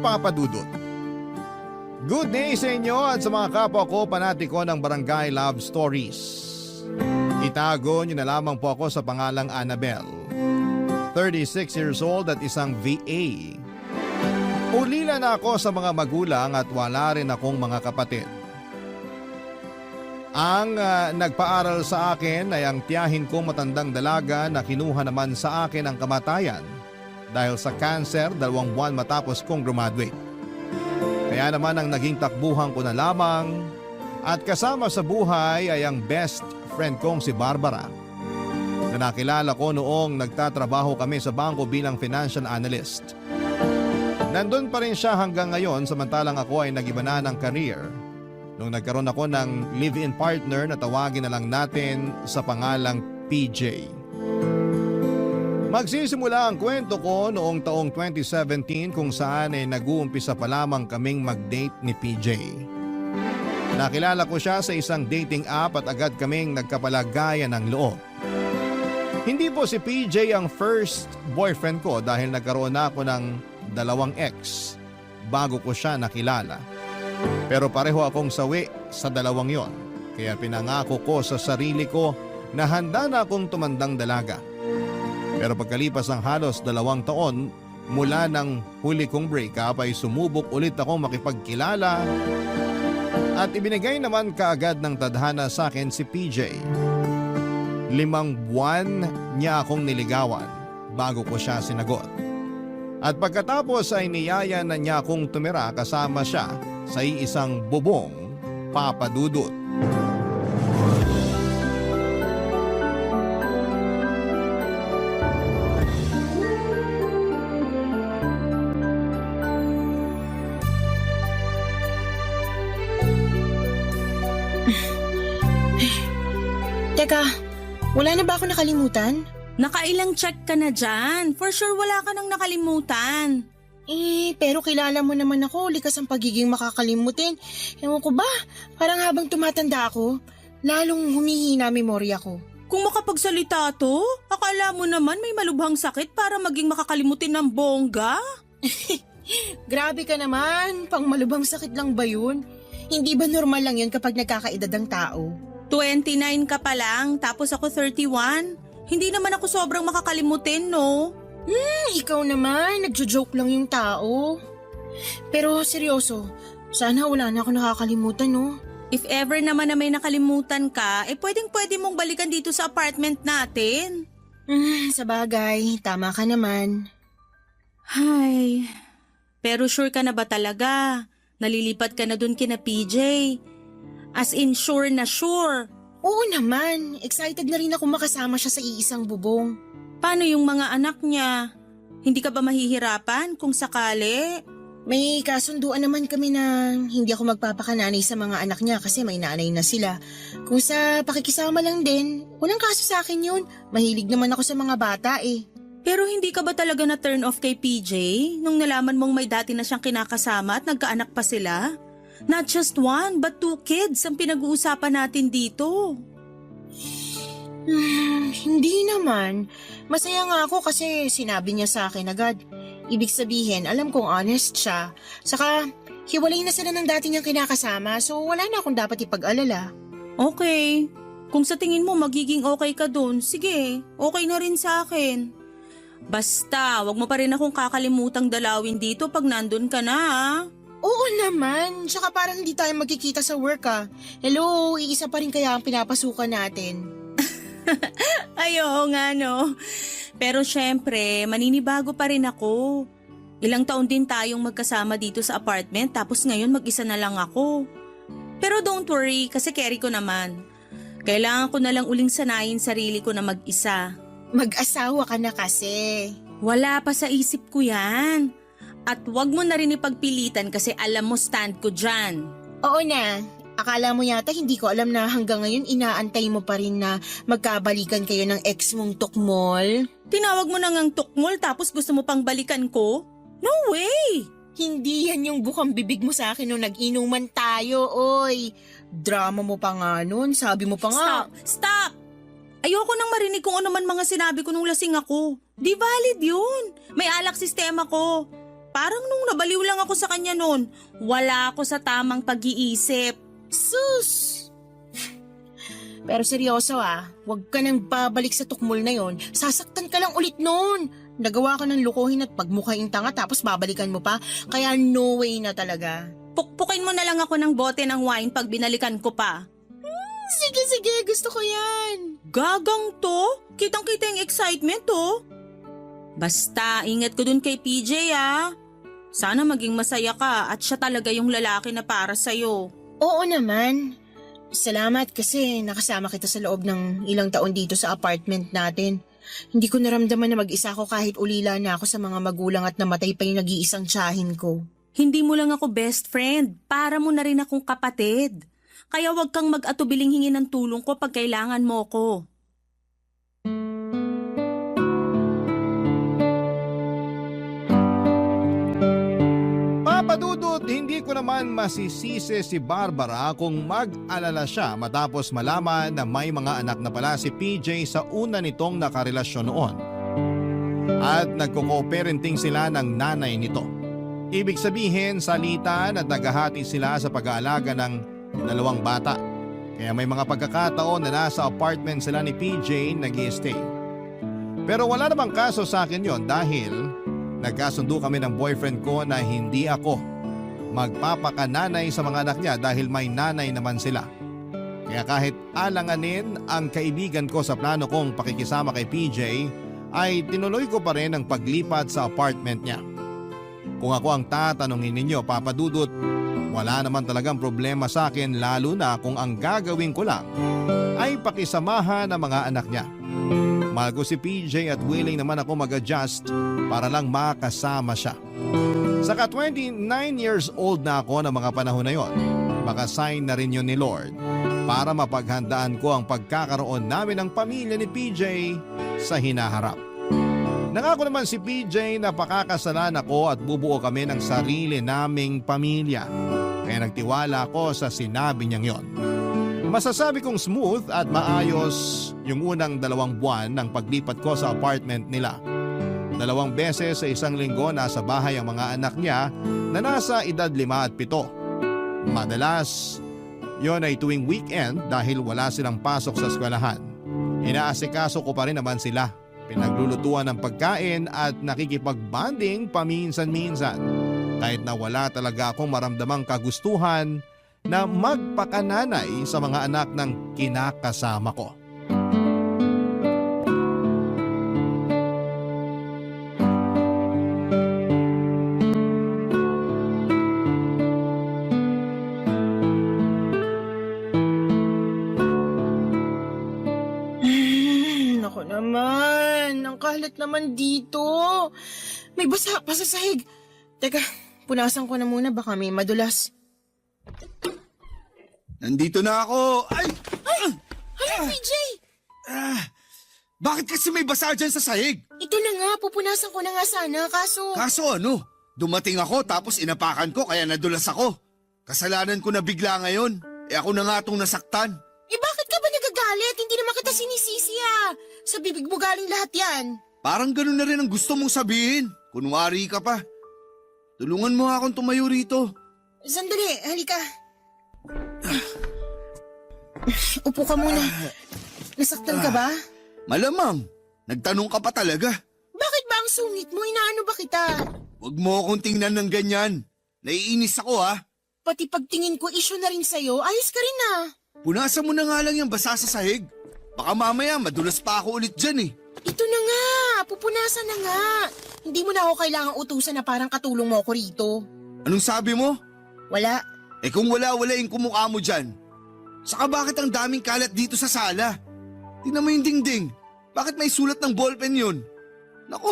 Papa Dudut. Good day sa inyo at sa mga kapwa ko panatiko ng Barangay Love Stories. Itago niyo na lamang po ako sa pangalang Annabel. 36 years old at isang VA. Ulila na ako sa mga magulang at wala rin akong mga kapatid. Ang nagpaaral sa akin ay ang tiyahin kong matandang dalaga na kinuha naman sa akin ang kamatayan dahil sa cancer 2 buwan matapos kong graduate. Kaya naman ang naging takbuhan ko na lamang at kasama sa buhay ay ang best friend kong si Barbara na nakilala ko noong nagtatrabaho kami sa bangko bilang financial analyst. Nandun pa rin siya hanggang ngayon samantalang ako ay nag-iba na ng career nung nagkaroon ako ng live-in partner na tawagin na lang natin sa pangalang PJ. Magsisimula ang kwento ko noong taong 2017 kung saan ay nag-uumpisa pa lamang kaming mag-date ni PJ. Nakilala ko siya sa isang dating app at agad kaming nagkapalagayan ng loob. Hindi po si PJ ang first boyfriend ko dahil nagkaroon na ako ng 2 ex bago ko siya nakilala. Pero pareho akong sawi sa 2 yon, kaya pinangako ko sa sarili ko na handa na akong tumandang dalaga. Pero pagkalipas ng halos 2 taon mula ng huli kong breakup ay sumubok ulit akong makipagkilala at ibinigay naman kaagad ng tadhana sa akin si PJ. 5 buwan niya akong niligawan bago ko siya sinagot. At pagkatapos ay niyaya na niya akong tumira kasama siya sa iisang bubong, Papa Dudut. Teka, wala na ba ako nakalimutan? Nakailang check ka na dyan. For sure wala ka nang nakalimutan. Pero kilala mo naman ako, likas ang pagiging makakalimutin. Ewan ko ba, parang habang tumatanda ako, lalong humihina memorya ko. Kung makapagsalita to, akala mo naman may malubhang sakit para maging makakalimutin ng bongga? Grabe ka naman, pang malubhang sakit lang ba yun? Hindi ba normal lang yun kapag nagkakaedad ang tao? 29 ka pa lang, tapos ako 31. Hindi naman ako sobrang makakalimutin, no? Ikaw naman, nagjo-joke lang yung tao. Pero seryoso, sana wala na ako nakakalimutan, no? If ever naman na may nakalimutan ka, pwedeng-pwede mong balikan dito sa apartment natin. Sa bagay, tama ka naman. Hay, pero sure ka na ba talaga? Nalilipat ka na dun kina PJ? As in sure na sure. Oo naman, excited na rin ako makasama siya sa iisang bubong. Paano yung mga anak niya? Hindi ka ba mahihirapan kung sakali? May kasunduan naman kami na hindi ako magpapakananay sa mga anak niya kasi may nanay na sila. Kung sa pakikisama lang din, walang kaso sa akin yun. Mahilig naman ako sa mga bata eh. Pero hindi ka ba talaga na turn off kay PJ nung nalaman mong may dati na siyang kinakasama at nagkaanak pa sila? Not just 1 but 2 kids ang pinag-uusapan natin dito. Hindi naman. Masaya nga ako kasi sinabi niya sa akin agad. Ibig sabihin, alam kong honest siya. Saka, hiwalay na sila ng dati niyang kinakasama so wala na akong dapat ipag-alala. Okay. Kung sa tingin mo magiging okay ka dun, sige, okay na rin sa akin. Basta, wag mo pa rin akong kakalimutang dalawin dito pag nandun ka na, ha? Oo naman, tsaka parang hindi tayo magkikita sa work Hello, iisa pa rin kaya ang pinapasukan natin. Ay, oo nga no. Pero syempre, maninibago pa rin ako. Ilang taon din tayong magkasama dito sa apartment tapos ngayon mag-isa na lang ako. Pero don't worry kasi carry ko naman. Kailangan ko na lang uling sanayin sarili ko na mag-isa. Mag-asawa ka na kasi. Wala pa sa isip ko yan. At wag mo na rin ipagpilitan kasi alam mo stand ko dyan. Oo na. Akala mo yata hindi ko alam na hanggang ngayon inaantay mo pa rin na magkabalikan kayo ng ex mong tukmol? Tinawag mo na ngang tukmol tapos gusto mo pang balikan ko? No way! Hindi yan yung bukang bibig mo sa akin nung nag-inuman tayo, oy. Drama mo pa nga nun, sabi mo pa nga. Stop! Ayoko nang marinig kung ano man mga sinabi ko nung lasing ako. Di valid yun. May alak sistema ko. Parang nung nabaliw lang ako sa kanya noon, wala ako sa tamang pag-iisip. Sus! Pero seryoso huwag ka nang babalik sa tukmol na yon. Sasaktan ka lang ulit noon. Nagawa ka ng lukuhin at pagmukhaing tanga tapos babalikan mo pa. Kaya no way na talaga. Pukpukin mo na lang ako ng bote ng wine pag binalikan ko pa. Sige, gusto ko yan. Gagang to? Kitang-kita yung excitement to. Basta, ingat ko dun kay PJ Sana maging masaya ka at siya talaga yung lalaki na para sa'yo. Oo naman. Salamat kasi nakasama kita sa loob ng ilang taon dito sa apartment natin. Hindi ko naramdaman na mag-isa ako kahit ulila na ako sa mga magulang at namatay pa yung nag-iisang tiyahin ko. Hindi mo lang ako best friend, para mo na rin akong kapatid. Kaya wag kang mag-atubiling hingi ng tulong ko pag kailangan mo ko. Papadudot, hindi ko naman masisisi si Barbara kung mag-alala siya matapos malaman na may mga anak na pala si PJ sa una nitong nakarelasyon noon. At nagko-co-parenting sila ng nanay nito. Ibig sabihin, salitan at naghahati sila sa pag-aalaga ng dalawang bata. Kaya may mga pagkakataon na nasa apartment sila ni PJ nag-i-stay. Pero wala namang kaso sa akin yon dahil nagkasundo kami ng boyfriend ko na hindi ako magpapakananay sa mga anak niya dahil may nanay naman sila. Kaya kahit alanganin ang kaibigan ko sa plano kong pakikisama kay PJ, ay tinuloy ko pa rin ang paglipat sa apartment niya. Kung ako ang tatanungin ninyo, Papadudot, wala naman talagang problema sa akin lalo na kung ang gagawin ko lang ay pakisamahan ang mga anak niya. Mahal ko si PJ at willing naman ako mag-adjust para lang makasama siya. Saka 29 years old na ako ng mga panahon na yon. Baka sign na rin yun ni Lord para mapaghandaan ko ang pagkakaroon namin ng pamilya ni PJ sa hinaharap. Nangako naman si PJ na pakakasalan ako at bubuo kami ng sarili naming pamilya. Kaya nagtiwala ako sa sinabi niyang yon. Masasabi kong smooth at maayos yung unang 2 buwan ng paglipat ko sa apartment nila. 2 beses sa isang linggo nasa bahay ang mga anak niya na nasa edad 5 at 7. Madalas, yon ay tuwing weekend dahil wala silang pasok sa eskwelahan. Inaasikaso ko pa rin naman sila. Pinaglulutuan ng pagkain at nakikipag-bonding paminsan-minsan. Kahit na wala talaga akong maramdamang kagustuhan na magpakananay sa mga anak ng kinakasama ko. Naku naman, ang kalat naman dito. May basa pa sa sahig. Teka, punasan ko na muna baka may madulas. Nandito na ako! Ay! Hala, PJ! Bakit kasi may basa dyan sa sahig? Ito na nga, pupunasan ko na nga sana, kaso... Kaso ano? Dumating ako tapos inapakan ko kaya nadulas ako. Kasalanan ko na bigla ngayon. Ako na nga itong nasaktan. Bakit ka ba nagagalit? Hindi naman kita sinisisi Sa bibig mo galing lahat yan. Parang ganun na rin ang gusto mong sabihin. Kunwari ka pa. Tulungan mo akong tumayo rito. Sandali, halika. Upo ka muna. Nasaktan ka ba? Malamang. Nagtanong ka pa talaga. Bakit ba ang sungit mo? Inaano ba kita? Huwag mo akong tingnan ng ganyan. Naiinis ako ha. Pati pagtingin ko issue na rin sa'yo, ayos ka rin Punasan mo na nga lang yung basa sa sahig. Baka mamaya madulas pa ako ulit dyan eh. Ito na nga, pupunasan na nga. Hindi mo na ako kailangang utusan na parang katulong mo ako rito. Anong sabi mo? Wala. Kung wala-walain kumukha mo dyan. Saka bakit ang daming kalat dito sa sala? Tingnan mo yung dingding. Bakit may sulat ng ballpen yun? Naku,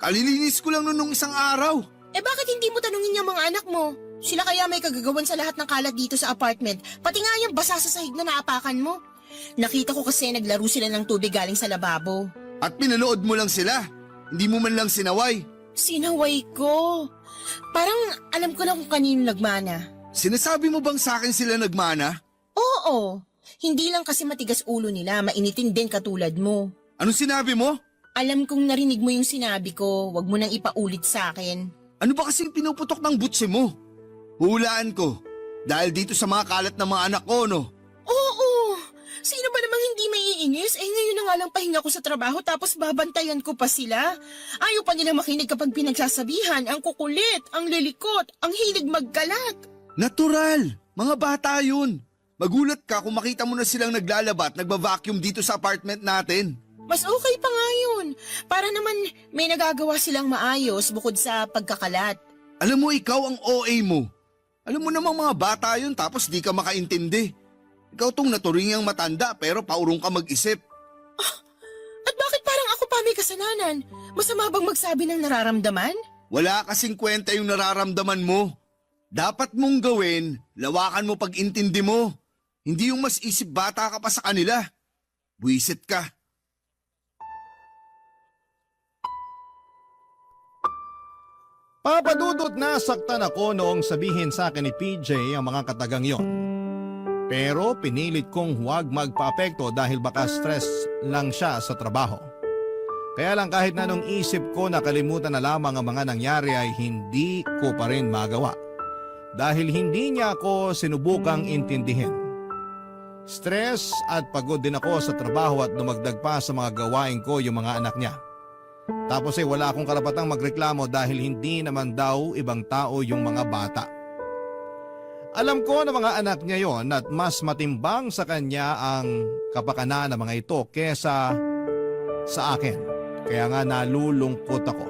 kalilinis ko lang nung isang araw. Bakit hindi mo tanungin yung mga anak mo? Sila kaya may kagagawan sa lahat ng kalat dito sa apartment. Pati nga yung basa sa sahig na naapakan mo. Nakita ko kasi naglaro sila ng tubig galing sa lababo. At pinanood mo lang sila. Hindi mo man lang sinaway. Sinaway ko. Parang alam ko na kung kanino nagmana. Sinasabi mo bang sa akin sila nagmana? Oo. Hindi lang kasi matigas ulo nila, mainitin din katulad mo. Anong sinabi mo? Alam kong narinig mo yung sinabi ko, wag mo nang ipaulit sa akin. Ano ba kasing pinuputok ng butsi mo? Hulaan ko. Dahil dito sa mga kalat ng mga anak ko, no? Oo! Sino ba namang hindi maiinis? Ngayon na nga lang pahinga ko sa trabaho tapos babantayan ko pa sila. Ayaw pa nila makinig kapag pinagsasabihan, ang kukulit, ang lilikot, ang hilig magkalat. Natural! Mga bata yun. Magulat ka kung makita mo na silang naglalaba at nagba-vacuum dito sa apartment natin. Mas okay pa nga yun. Para naman may nagagawa silang maayos bukod sa pagkakalat. Alam mo, ikaw ang OA mo. Alam mo namang mga bata yun tapos di ka makaintindi. Ikaw tong naturingang matanda pero paurong ka mag-isip. At bakit parang ako pa may kasalanan? Masama bang magsabi ng nararamdaman? Wala kasing kwenta yung nararamdaman mo. Dapat mong gawin, lawakan mo pag-intindi mo. Hindi yung mas isip bata ka pa sa kanila. Buwisit ka. Papadudot nasaktan ako noong sabihin sa akin ni PJ ang mga katagang yon. Pero pinilit kong huwag magpaapekto dahil baka stress lang siya sa trabaho. Kaya lang kahit na nung isip ko nakalimutan na lamang ang mga nangyari ay hindi ko pa rin magawa. Dahil hindi niya ako sinubukang intindihin. Stress at pagod din ako sa trabaho at dumagdag pa sa mga gawain ko yung mga anak niya. Tapos wala akong karapatang magreklamo dahil hindi naman daw ibang tao yung mga bata. Alam ko na mga anak niya yon at mas matimbang sa kanya ang kapakanan ng mga ito kesa sa akin. Kaya nga nalulungkot ako.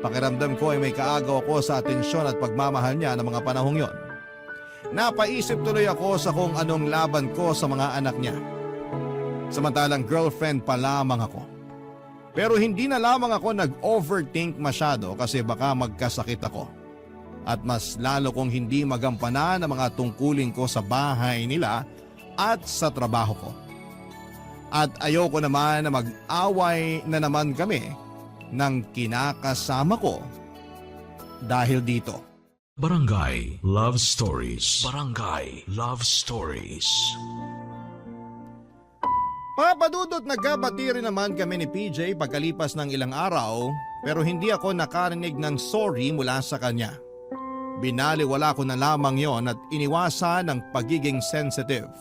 Pakiramdam ko ay may kaagaw ako sa atensyon at pagmamahal niya ng mga panahong yon. Napaisip tuloy ako sa kung anong laban ko sa mga anak niya. Samantalang girlfriend pa lamang ako. Pero hindi na lamang ako nag-overthink masyado kasi baka magkasakit ako. At mas lalo kong hindi magampanan ang mga tungkulin ko sa bahay nila at sa trabaho ko. At ayoko naman na mag-away na naman kami ng kinakasama ko dahil dito. Barangay Love Stories. Barangay Love Stories. Papadudot nagkabati rin naman kami ni PJ pagkalipas ng ilang araw pero hindi ako nakarinig ng sorry mula sa kanya. Binaliwala ko na lamang yon at iniwasan ang pagiging sensitive.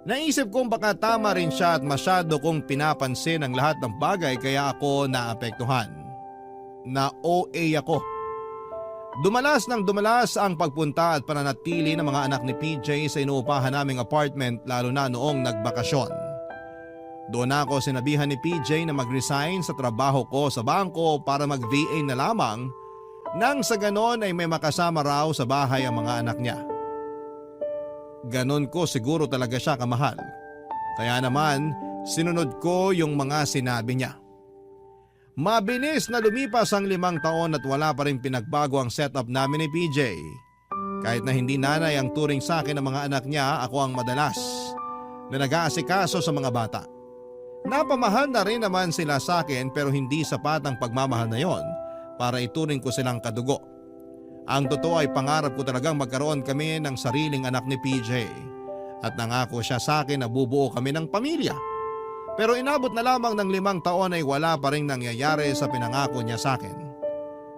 Naisip kong baka tama rin siya at masyado kong pinapansin ang lahat ng bagay kaya ako naapektuhan. Na OA ako. Dumalas ng dumalas ang pagpunta at pananatili ng mga anak ni PJ sa inuupahan naming apartment lalo na noong nagbakasyon. Doon ako sinabihan ni PJ na mag-resign sa trabaho ko sa bangko para mag-VA na lamang nang sa ganon ay may makasama raw sa bahay ang mga anak niya. Ganon ko siguro talaga siya kamahal. Kaya naman sinunod ko yung mga sinabi niya. Mabilis na lumipas ang 5 taon at wala pa rin pinagbago ang setup namin ni PJ. Kahit na hindi nanay ang turing sa akin ng mga anak niya, ako ang madalas na nag-aasikaso sa mga bata. Napamahal na rin naman sila sa akin pero hindi sapat ang pagmamahal na yon para ituring ko silang kadugo. Ang totoo ay pangarap ko talagang magkaroon kami ng sariling anak ni PJ at nangako siya sa akin na bubuo kami ng pamilya. Pero inabot na lamang ng 5 taon ay wala pa rin nangyayari sa pinangako niya sa akin.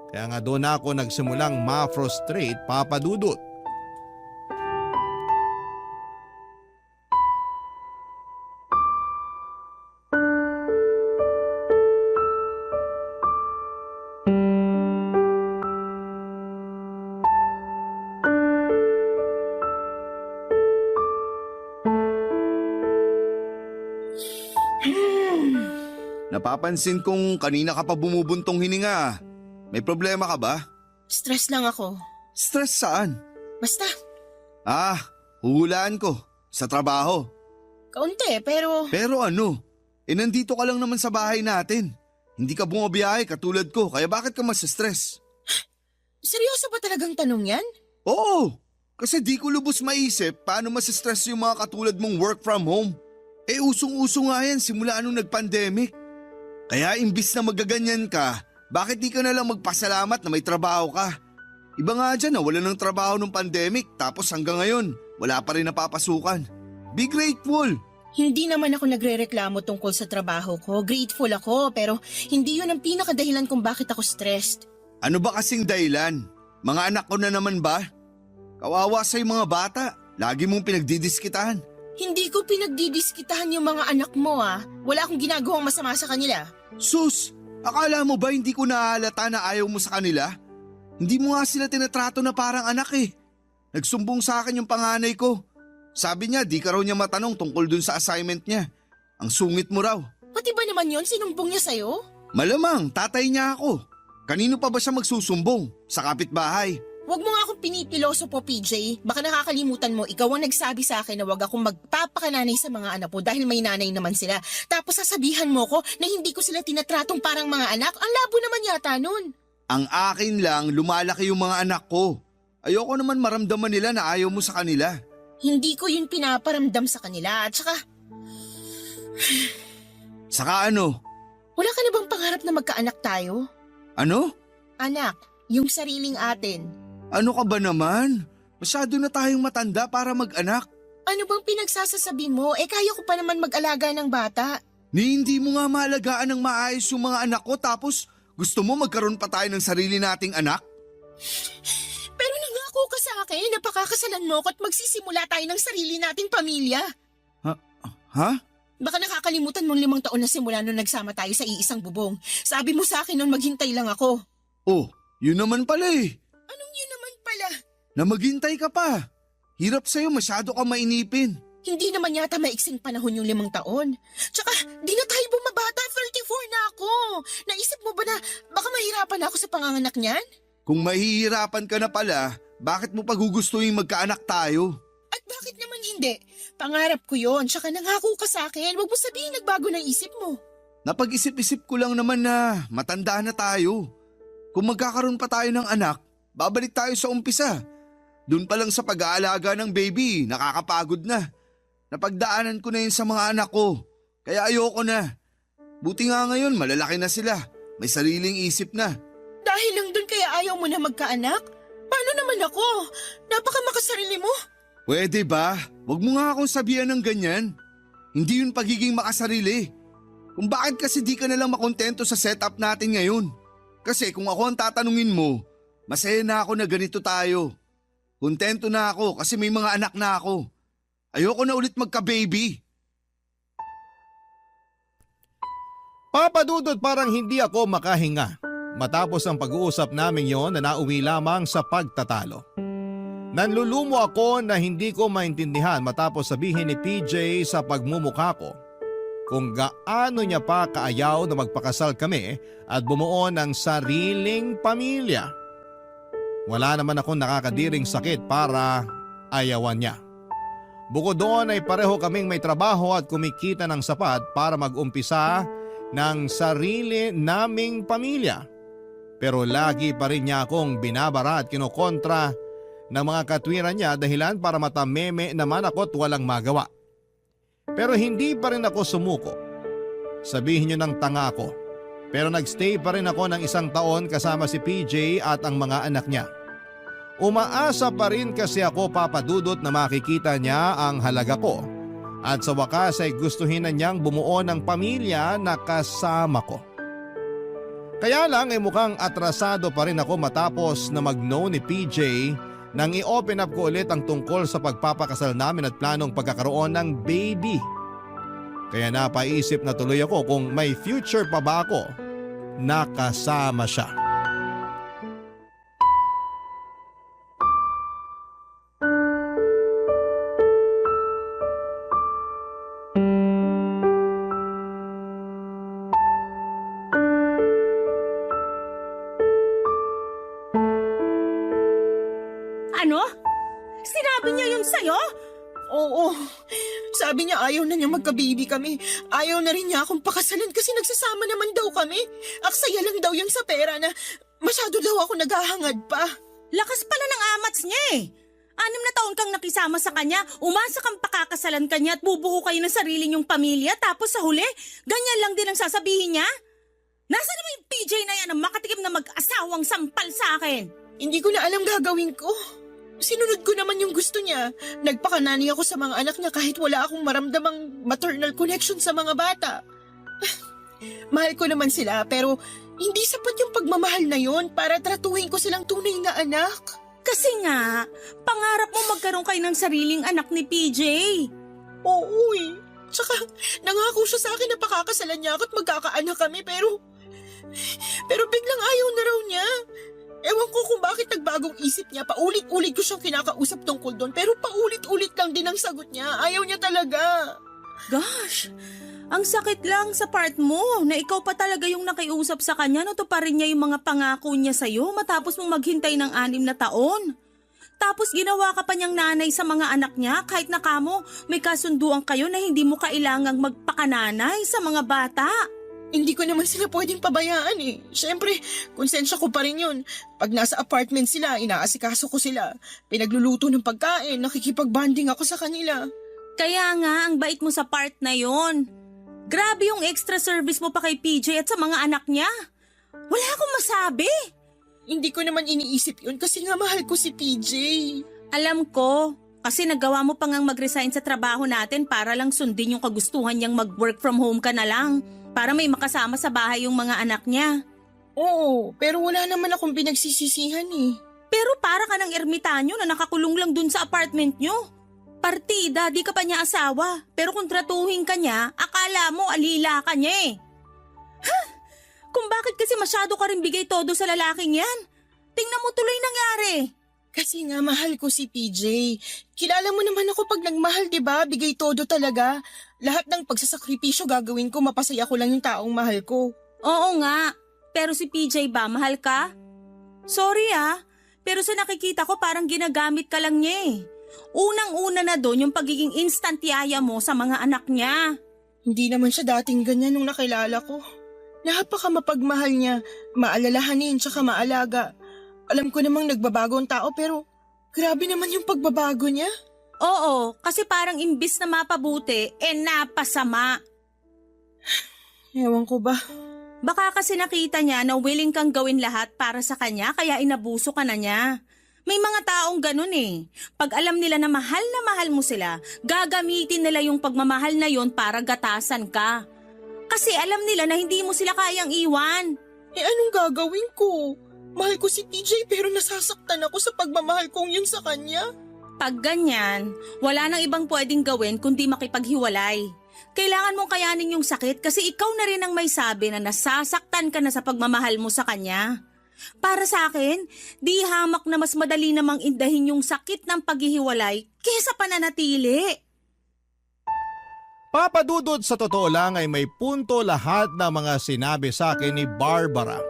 Kaya nga doon ako nagsimulang ma-frustrate, papadudot. Napapansin kong kanina ka pa bumubuntong hininga. May problema ka ba? Stress lang ako. Stress saan? Basta, Huhulaan ko. Sa trabaho. kaunti pero Pero ano? Nandito ka lang naman sa bahay natin. Hindi ka bumabiyahe katulad ko, kaya bakit ka mas stress? seryoso ba talagang tanong yan? Oo! Kasi di ko lubos maisip paano mas stress yung mga katulad mong work from home. Usong-uso nga yan simula nung nag-pandemic. Kaya imbis na magaganyan ka, bakit di ka na lang magpasalamat na may trabaho ka? Iba nga dyan na wala ng trabaho nung pandemic tapos hanggang ngayon, wala pa rin napapasukan. Be grateful! Hindi naman ako nagrereklamo tungkol sa trabaho ko. Grateful ako pero hindi yun ang pinakadahilan kung bakit ako stressed. Ano ba kasing dahilan? Mga anak ko na naman ba? Kawawa sa'yo mga bata. Lagi mong pinagdidiskitahan. Hindi ko pinagdidiskitahan yung mga anak mo Wala akong ginagawang masama sa kanila. Sus, akala mo ba hindi ko nahalata na ayaw mo sa kanila? Hindi mo nga sila tinatrato na parang anak eh. Nagsumbong sa akin yung panganay ko. Sabi niya di ka raw niya matanong tungkol dun sa assignment niya. Ang sungit mo raw. Pati ba naman yon sinumbong niya sa'yo? Malamang, tatay niya ako. Kanino pa ba siya magsusumbong? Sa kapitbahay. Huwag mo nga akong pinipiloso po, PJ. Baka nakakalimutan mo, ikaw ang nagsabi sa akin na huwag akong magpapakananay sa mga anak mo dahil may nanay naman sila. Tapos sasabihan mo ko na hindi ko sila tinatratong parang mga anak. Ang labo naman yata nun. Ang akin lang, lumalaki yung mga anak ko. Ayoko naman maramdaman nila na ayaw mo sa kanila. Hindi ko yun pinaparamdam sa kanila. At saka, Saka ano? wala ka na bang pangarap na magkaanak tayo? Ano? Anak, yung sariling atin. Ano ka ba naman? Masyado na tayong matanda para mag-anak. Ano bang pinagsasasabi mo? Kaya ko pa naman mag-alaga ng bata. Ni hindi mo nga maalagaan ng maayos yung mga anak ko tapos gusto mo magkaroon pa tayo ng sarili nating anak? Pero nangako ka sa akin na pakakasalan mo ko at magsisimula tayo ng sarili nating pamilya. Ha? Baka nakakalimutan mong 5 taon na simula nung nagsama tayo sa iisang bubong. Sabi mo sa akin nung maghintay lang ako. Oh, yun naman pala eh. Anong yun naman pala? Na maghintay ka pa. Hirap sa'yo, masyado ka mainipin. Hindi naman yata maiksing panahon yung 5 taon. Tsaka, di na tayo bumabata, 34 na ako. Naisip mo ba na baka mahirapan ako sa panganganak niyan? Kung mahihirapan ka na pala, bakit mo pagugustuhin magkaanak tayo? At bakit naman hindi? Pangarap ko yon, tsaka nangako ka sa akin. Huwag mo sabihin nagbago ng isip mo. Napag-isip-isip ko lang naman na matanda na tayo. Kung magkakaroon pa tayo ng anak, babalik tayo sa umpisa. Doon pa lang sa pag-aalaga ng baby, nakakapagod na. Napagdaanan ko na yun sa mga anak ko, kaya ayoko na. Buti nga ngayon, malalaki na sila. May sariling isip na. Dahil lang dun kaya ayaw mo na magkaanak? Paano naman ako? Napaka makasarili mo. Pwede ba? Huwag mo nga akong sabihan ng ganyan. Hindi yun pagiging makasarili. Kung bakit kasi di ka nalang makontento sa setup natin ngayon. Kasi kung ako ang tatanungin mo, masaya na ako na ganito tayo. Kontento na ako kasi may mga anak na ako. Ayoko na ulit magka-baby. Papadudot parang hindi ako makahinga matapos ang pag-uusap namin yon na nauwi lamang sa pagtatalo. Nanlulumo ako na hindi ko maintindihan matapos sabihin ni PJ sa pagmumukha ko kung gaano niya pa kaayaw na magpakasal kami at bumuo ng sariling pamilya. Wala naman akong nakakadiring sakit para ayawan niya. Bukod doon ay pareho kaming may trabaho at kumikita ng sapat para mag-umpisa ng sarili naming pamilya. Pero lagi pa rin niya akong binabara at kinokontra ng mga katwiran niya dahilan para matameme naman ako at walang magawa. Pero hindi pa rin ako sumuko. Sabihin niyo ng tanga ako. Pero nagstay pa rin ako ng 1 taon kasama si PJ at ang mga anak niya. Umaasa pa rin kasi ako, Papadudot, na makikita niya ang halaga ko. At sa wakas ay gustuhin na niyang bumuo ng pamilya na kasama ko. Kaya lang ay mukhang atrasado pa rin ako matapos na mag-no ni PJ nang i-open up ko ulit ang tungkol sa pagpapakasal namin at planong pagkakaroon ng baby. Kaya napaisip na tuloy ako kung may future pa ba ako na kasama siya. Ano? Sinabi niya yun sa'yo? Oo. Sabi niya ayaw na niya magka-baby kami. Ayaw na rin niya akong pakasalan kasi nagsasama naman daw kami. Aksaya lang daw yun sa pera na masyado daw ako naghahangad pa. Lakas pala ng amats niya eh. 6 na taon kang nakisama sa kanya, umasa kang pakakasalan kanya at bubuo kayo ng sarili niyong pamilya tapos sa huli, ganyan lang din ang sasabihin niya? Nasaan naman yung PJ na yan ang makatikim na mag-asawang sampal sa akin? Hindi ko na alam gagawin ko. Sinunod ko naman yung gusto niya. Nagpakanani ako sa mga anak niya kahit wala akong maramdamang maternal connection sa mga bata. Mahal ko naman sila pero Hindi sapat yung pagmamahal na yon para tratuhin ko silang tunay na anak. Kasi nga, pangarap mo magkaroon kayo ng sariling anak ni PJ. Oo eh. Tsaka nangako siya sa akin na pakakasalan niya ako at magkakaanak kami pero biglang ayaw na raw niya. Ewan ko kung bakit nagbagong isip niya. Paulit-ulit ko siyang kinakausap tungkol doon pero paulit-ulit lang din ang sagot niya. Ayaw niya talaga. Gosh, ang sakit lang sa part mo na ikaw pa talaga yung nakiusap sa kanya na tuparin niya yung mga pangako niya sa'yo matapos mong maghintay ng 6 na taon. Tapos ginawa ka pa niyang nanay sa mga anak niya kahit na kamo may kasunduan kayo na hindi mo kailangang magpakananay sa mga bata. Hindi ko naman sila pwedeng pabayaan eh. Siyempre, konsensya ko pa rin yun. Pag nasa apartment sila, inaasikaso ko sila. Pinagluluto ng pagkain, nakikipag-bonding ako sa kanila. Kaya nga, ang bait mo sa part na yon. Grabe yung extra service mo pa kay PJ at sa mga anak niya. Wala akong masabi. Hindi ko naman iniisip yun kasi nga mahal ko si PJ. Alam ko, kasi nagawa mo pa ngang mag-resign sa trabaho natin para lang sundin yung kagustuhan niyang mag-work from home ka na lang. Para may makasama sa bahay yung mga anak niya. Oo, pero wala naman akong pinagsisisihan eh. Pero para ka ng ermitanyo na nakakulong lang dun sa apartment nyo. Partida, di ka pa niya asawa. Pero kung tratuhin ka niya, akala mo alila ka niya eh. Ha? Kung bakit kasi masyado ka rin bigay todo sa lalaking yan? Tingnan mo tuloy nangyari. Kasi nga mahal ko si PJ. Kilala mo naman ako pag nagmahal, 'di ba? Bigay todo talaga. Lahat ng pagsasakripisyo gagawin ko, mapasaya ko lang yung taong mahal ko. Oo nga, pero si PJ ba, mahal ka? Sorry pero sa nakikita ko parang ginagamit ka lang niya eh. Unang-una na doon yung pagiging instant yaya mo sa mga anak niya. Hindi naman siya dating ganyan nung nakilala ko. Napaka mapagmahal niya, maalalahanin tsaka maalaga. Alam ko namang nagbabago ang tao pero grabe naman yung pagbabago niya. Oo, kasi parang imbis na mapabuti, napasama. Ewan ko ba? Baka kasi nakita niya na willing kang gawin lahat para sa kanya kaya inabuso ka na niya. May mga taong ganun eh. Pag alam nila na mahal mo sila, gagamitin nila yung pagmamahal na yon para gatasan ka. Kasi alam nila na hindi mo sila kayang iwan. Anong gagawin ko? Mahal ko si PJ pero nasasaktan ako sa pagmamahal kong yun sa kanya. Pag ganyan, wala nang ibang pwedeng gawin kundi makipaghiwalay. Kailangan mong kayanin yung sakit kasi ikaw na rin ang may sabi na nasasaktan ka na sa pagmamahal mo sa kanya. Para sa akin, di hamak na mas madali namang indahin yung sakit ng paghihiwalay kesa pananatili. Papadudod sa totoo lang ay may punto lahat ng mga sinabi sa akin ni Barbara.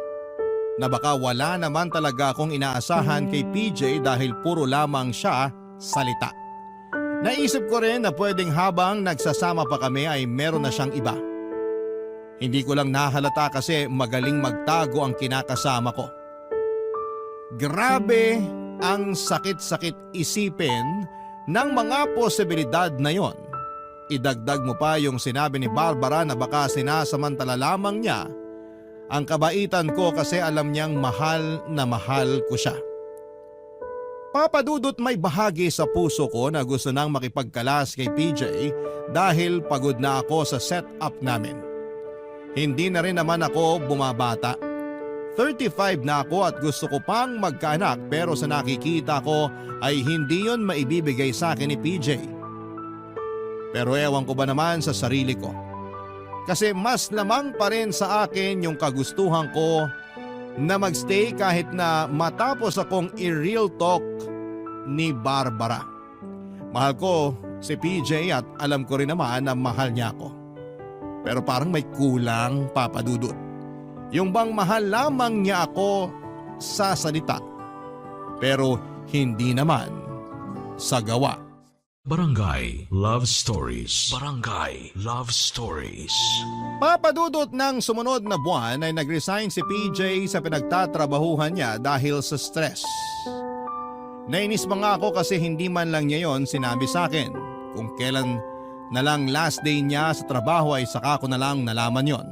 Na baka wala naman talaga akong inaasahan kay PJ dahil puro lamang siya salita. Naisip ko rin na pwedeng habang nagsasama pa kami ay meron na siyang iba. Hindi ko lang nahalata kasi magaling magtago ang kinakasama ko. Grabe ang sakit-sakit isipin ng mga posibilidad na yon. Idagdag mo pa yung sinabi ni Barbara na baka sinasamantala lamang niya ang kabaitan ko kasi alam niyang mahal na mahal ko siya. Papadudot may bahagi sa puso ko na gusto nang makipagkalas kay PJ dahil pagod na ako sa setup namin. Hindi na rin naman ako bumabata. 35 na ako at gusto ko pang magkaanak pero sa nakikita ko ay hindi yon maibibigay sa akin ni PJ. Pero ewan ko ba naman sa sarili ko. Kasi mas lamang pa rin sa akin yung kagustuhan ko na magstay kahit na matapos akong i-real talk ni Barbara. Mahal ko si PJ at alam ko rin naman na mahal niya ako. Pero parang may kulang, Papadudot. Yung bang mahal lamang niya ako sa salita pero hindi naman sa gawa. Barangay Love Stories. Barangay Love Stories. Papadudot ng sumunod na buwan ay nag-resign si PJ sa pinagtatrabahuhan niya dahil sa stress. Nainis pa nga ako kasi hindi man lang niya yon sinabi sa akin. Kung kailan na lang last day niya sa trabaho ay saka ko na lang nalaman yon.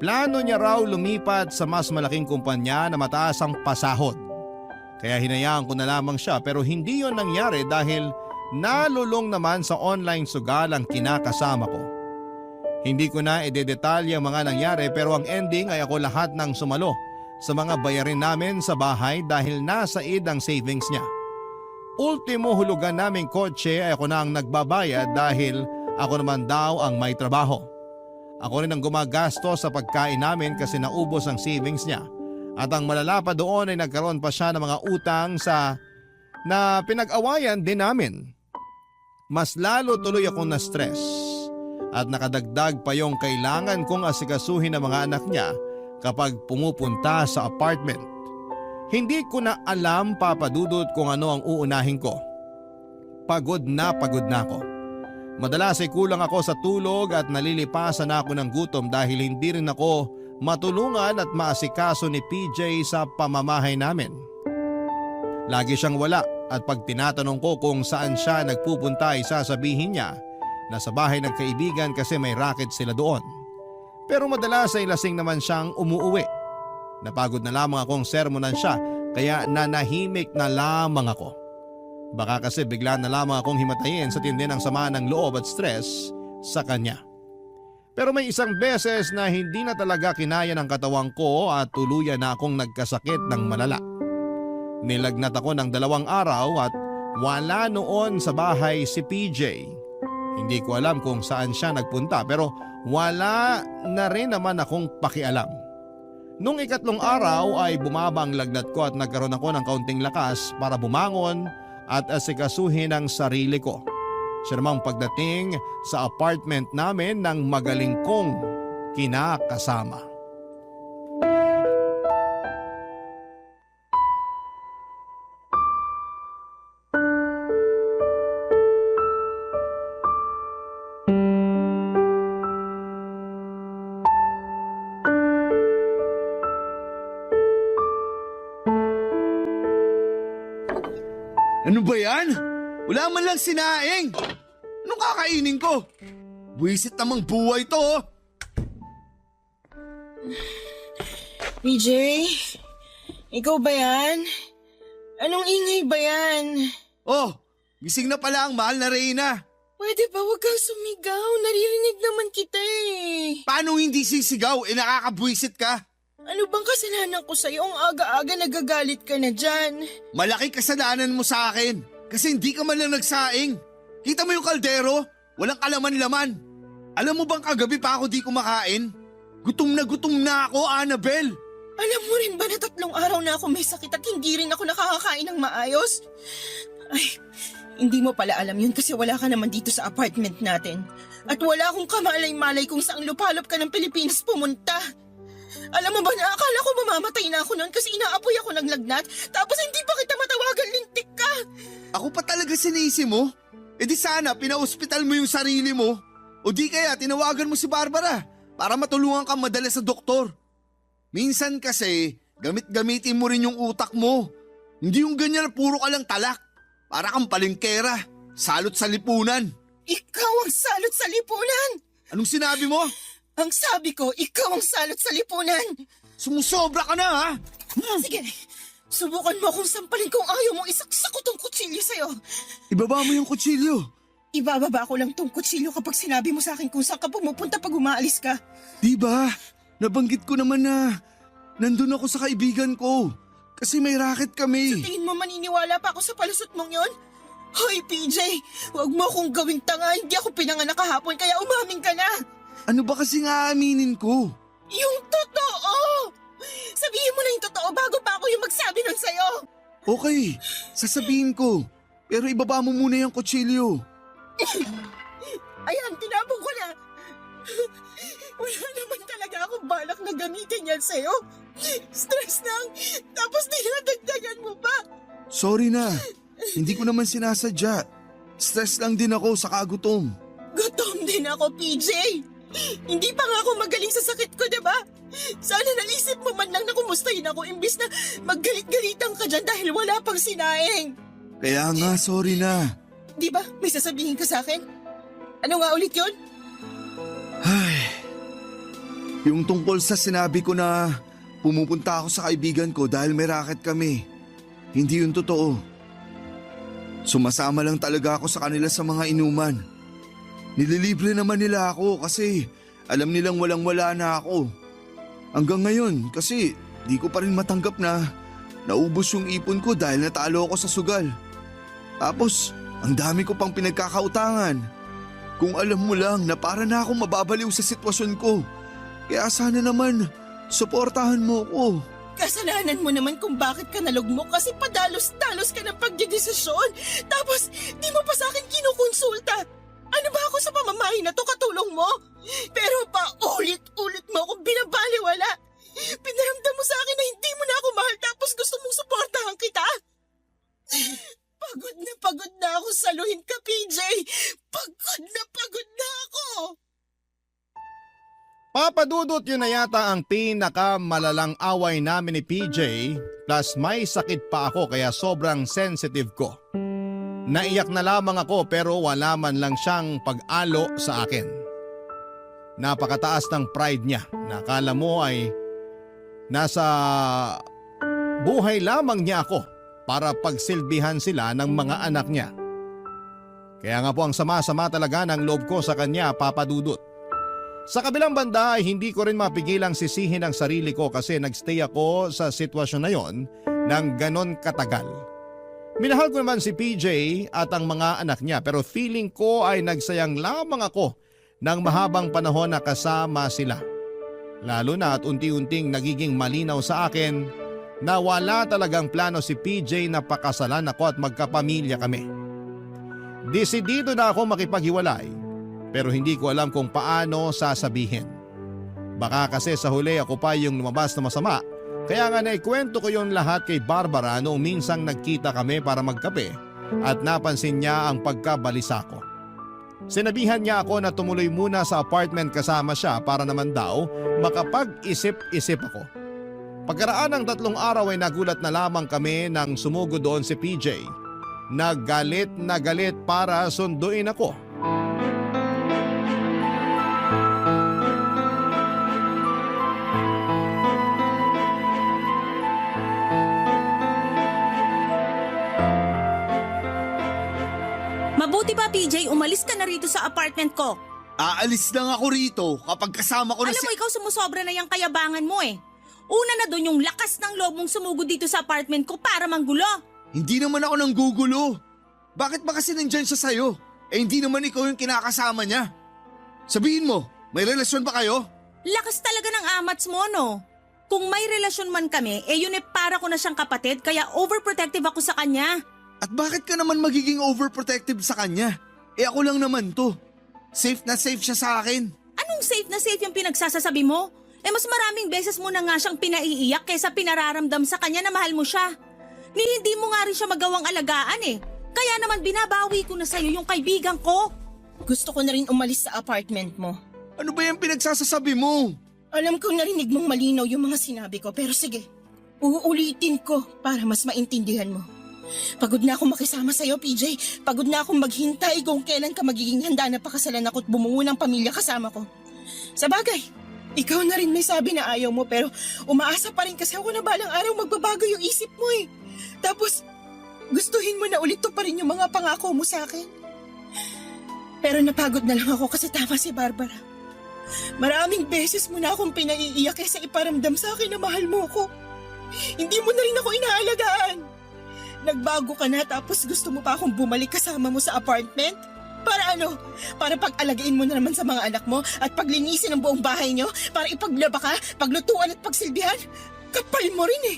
Plano niya raw lumipat sa mas malaking kumpanya na mataas ang pasahod. Kaya hinayaan ko na lamang siya pero hindi yon nangyari dahil nalulong naman sa online sugal ang kinakasama ko. Hindi ko na idedetalye ang mga nangyari pero ang ending ay ako lahat ng sumalo sa mga bayarin namin sa bahay dahil nasa id ang savings niya. Ultimo hulugan naming kotse ay ako na ang nagbabayad dahil ako naman daw ang may trabaho. Ako rin ang gumagastos sa pagkain namin kasi naubos ang savings niya. At ang malala pa doon ay nagkaroon pa siya ng mga utang na pinag-awayan din namin. Mas lalo tuloy akong na-stress at nakadagdag pa yung kailangan kong asikasuhin ng mga anak niya kapag pumupunta sa apartment. Hindi ko na alam, Papa Dudut, kung ano ang uunahin ko. Pagod na ako. Madalas ay kulang ako sa tulog at nalilipasan ako ng gutom dahil hindi rin ako matulungan at maasikaso ni PJ sa pamamahay namin. Lagi siyang wala at pag tinatanong ko kung saan siya nagpupunta ay sasabihin niya na sa bahay ng kaibigan kasi may racket sila doon. Pero madalas ay lasing naman siyang umuuwi. Napagod na lamang akong sermonan siya kaya nanahimik na lamang ako. Baka kasi bigla na lamang akong himatayin sa tindi ng sama ng loob at stress sa kanya. Pero may isang beses na hindi na talaga kinaya ng katawang ko at tuluyan na akong nagkasakit ng malala. Nilagnat ako ng 2 araw at wala noon sa bahay si PJ. Hindi ko alam kung saan siya nagpunta pero wala na rin naman akong pakialam. Nung 3 araw ay bumaba ang lagnat ko at nagkaroon ako ng kaunting lakas para bumangon at asikasuhin ang sarili ko. Siya namang pagdating sa apartment namin ng magaling kong kinakasama. Ano ba yan? Wala man lang sinaing. Anong kakainin ko? Buwisit namang buhay to. Oh. PJ, ikaw ba yan? Anong ingay ba yan? Oh, gising na pala ang mahal na Reyna. Pwede ba wag kang sumigaw? Naririnig naman kita eh. Paano hindi sisigaw? Nakakabwisit ka. Ano bang kasalanan ko sa'yo? Ang aga-aga nagagalit ka na dyan. Malaki kasalanan mo sa akin. Kasi hindi ka man lang nagsaing. Kita mo yung kaldero? Walang kalaman-laman. Alam mo bang kagabi pa ako di kumakain? Gutom na ako, Annabel. Alam mo rin ba na 3 araw na ako may sakit at hindi rin ako nakakakain ng maayos? Ay, hindi mo pala alam yun kasi wala ka naman dito sa apartment natin. At wala akong kamalay-malay kung saang lupalop ka ng Pilipinas pumunta. Alam mo ba na akala ko mamamatay na ako noon kasi inaapoy ako ng lagnat tapos hindi pa kita matawagan, lintik ka. Ako pa talaga sinisi mo? E di sana pina-hospital mo yung sarili mo. O di kaya tinawagan mo si Barbara para matulungan kang madala sa doktor. Minsan kasi gamit-gamitin mo rin yung utak mo. Hindi yung ganyan na puro ka lang talak. Para kang palengkera, salot sa lipunan. Ikaw ang salot sa lipunan. Anong sinabi mo? Ang sabi ko, ikaw ang salot sa lipunan. Sumusobra ka na ha? Sige, subukan mo kung sampalin kung ayaw mo isaksak ko tong kutsilyo sa'yo. Ibaba mo yung kutsilyo. Ibababa ko lang tong kutsilyo kapag sinabi mo sa akin kung saan ka pumupunta pag umaalis ka. Diba? Nabanggit ko naman na nandun ako sa kaibigan ko. Kasi may racket kami. Sa tingin mo maniniwala pa ako sa palusot mong yon? Hoy PJ, huwag mo akong gawing tanga. Hindi ako pinanganak kahapon kaya umamin ka na. Ano ba kasi nga aaminin ko? Yung totoo! Sabihin mo na yung totoo bago pa ako yung magsabi nun sa'yo. Okay, sasabihin ko. Pero ibaba mo muna yung kutsilyo. Ayan, tinapon ko na. Wala naman talaga akong balak na gamitin yan sa'yo. Stress lang, tapos dinadagdagan mo pa. Sorry na, hindi ko naman sinasadya. Stress lang din ako sa kagutom. Gutom din ako, PJ. Hindi pa nga ako magaling sa sakit ko, diba? Sana naisip mo man lang na kumustahin ako imbis na maggalit-galitan ka dyan dahil wala pang sinaing. Kaya nga, sorry na. Di ba? May sasabihin ka sa akin? Ano nga ulit yun? Ay, yung tungkol sa sinabi ko na pumupunta ako sa kaibigan ko dahil may racket kami. Hindi yun totoo. Sumasama lang talaga ako sa kanila sa mga inuman. Nililibre naman nila ako kasi alam nilang walang-wala na ako. Hanggang ngayon kasi di ko pa rin matanggap na naubos yung ipon ko dahil natalo ako sa sugal. Tapos ang dami ko pang pinagkakautangan. Kung alam mo lang na para na akong mababaliw sa sitwasyon ko. Kaya sana naman, suportahan mo ko. Kasalanan mo naman kung bakit ka nalugmok kasi padalos-dalos ka ng pagdedesisyon. Tapos, di mo pa sa akin kinukonsulta. Ano ba ako sa pamamahay na to katulong mo? Pero pa ulit-ulit mo akong binabaliwala. Pinaramdam mo sa akin na hindi mo na ako mahal tapos gusto mong suportahan kita. Pagod na ako saluhin ka, PJ. Pagod na ako. Papadudot, yun na yata ang pinakamalalang away namin ni PJ, plus may sakit pa ako kaya sobrang sensitive ko. Naiyak na lamang ako pero wala man lang siyang pag-alo sa akin. Napakataas ng pride niya. Nakala mo ay nasa buhay lamang niya ako para pagsilbihan sila ng mga anak niya. Kaya nga po ang sama-sama talaga ng loob ko sa kanya, Papadudot. Sa kabilang banda ay hindi ko rin mapigilang sisihin ang sarili ko kasi nagstay ako sa sitwasyon na yon ng ganon katagal. Minahal ko naman si PJ at ang mga anak niya pero feeling ko ay nagsayang lamang ako ng mahabang panahon na kasama sila. Lalo na at unti-unting nagiging malinaw sa akin na wala talagang plano si PJ na pakasalan ako at magkapamilya kami. Desidido na ako makipaghiwalay. Pero hindi ko alam kung paano sasabihin. Baka kasi sa huli ako pa yung lumabas na masama, kaya nga naikwento ko yung lahat kay Barbara noong minsang nagkita kami para magkape at napansin niya ang pagkabalisa ko. Sinabihan niya ako na tumuloy muna sa apartment kasama siya para naman daw makapag-isip-isip ako. Pagkaraan ng 3 araw ay nagulat na lamang kami nang sumugo doon si PJ. Nagalit na galit para sunduin ako. Mabuti pa, PJ, umalis ka na rito sa apartment ko. Aalis lang ako rito kapag kasama ko na Alam mo, ikaw sumusobra na yung kayabangan mo eh. Una na doon yung lakas ng loob mong sumugod dito sa apartment ko para manggulo. Hindi naman ako nanggugulo. Bakit ba kasi nandyan siya sa'yo? Hindi naman ikaw yung kinakasama niya. Sabihin mo, may relasyon ba kayo? Lakas talaga ng amats mo, no? Kung may relasyon man kami, yun para ko na siyang kapatid kaya overprotective ako sa kanya. At bakit ka naman magiging overprotective sa kanya? Ako lang naman to. Safe na safe siya sa akin. Anong safe na safe yung pinagsasasabi mo? Mas maraming beses mo na nga siyang pinaiiyak kaysa pinararamdam sa kanya na mahal mo siya. Hindi mo nga rin siya magawang alagaan eh. Kaya naman binabawi ko na sa'yo yung kaibigan ko. Gusto ko na rin umalis sa apartment mo. Ano ba yung pinagsasasabi mo? Alam kong narinig mong malinaw yung mga sinabi ko pero sige, uulitin ko para mas maintindihan mo. Pagod na akong makisama sa'yo, PJ. Pagod na akong maghintay kung kailan ka magiging handa na pakasalan ako at bumuo ng pamilya kasama ko. Sa bagay, ikaw na rin may sabi na ayaw mo pero umaasa pa rin kasi ako na balang araw magbabago yung isip mo eh. Tapos, gustuhin mo na ulit to pa rin yung mga pangako mo sa akin. Pero napagod na lang ako kasi tama si Barbara. Maraming beses mo na akong pinaiiyak kaysa iparamdam sa akin na mahal mo ko. Hindi mo na rin ako inaalagaan. Nagbago ka na tapos gusto mo pa akong bumalik kasama mo sa apartment? Para ano? Para pag-alagain mo na naman sa mga anak mo at paglinisin ang buong bahay nyo? Para ipaglaba ka, paglutuan at pagsilbihan? Kapal mo rin eh.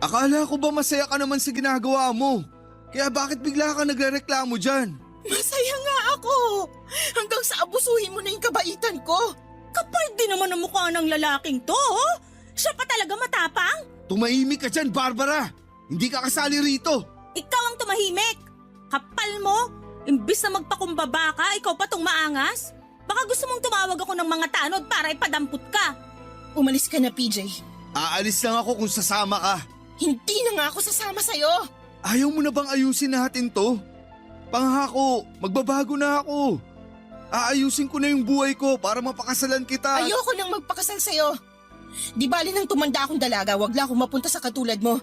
Akala ko ba masaya ka naman sa ginagawa mo? Kaya bakit bigla ka nagrereklamo dyan? Masaya nga ako. Hanggang sa abusuhin mo na yung kabaitan ko. Kapal din naman ang mukha ng lalaking to, oh. Siya pa talaga matapang. Tumahimik ka dyan, Barbara! Hindi ka kasali rito! Ikaw ang tumahimik. Kapal mo. Imbis na magpakumbaba ka, ikaw pa tong maangas. Baka gusto mong tumawag ako ng mga tanod para ipadampot ka. Umalis ka na, PJ. Aalis lang ako kung sasama ka. Hindi na nga ako sasama sa'yo. Ayaw mo na bang ayusin natin to? Pangako, magbabago na ako. Aayusin ko na yung buhay ko para mapakasalan kita. Ayoko nang magpakasal sa'yo. Di bali nang tumanda akong dalaga, wag lang akong mapunta sa katulad mo.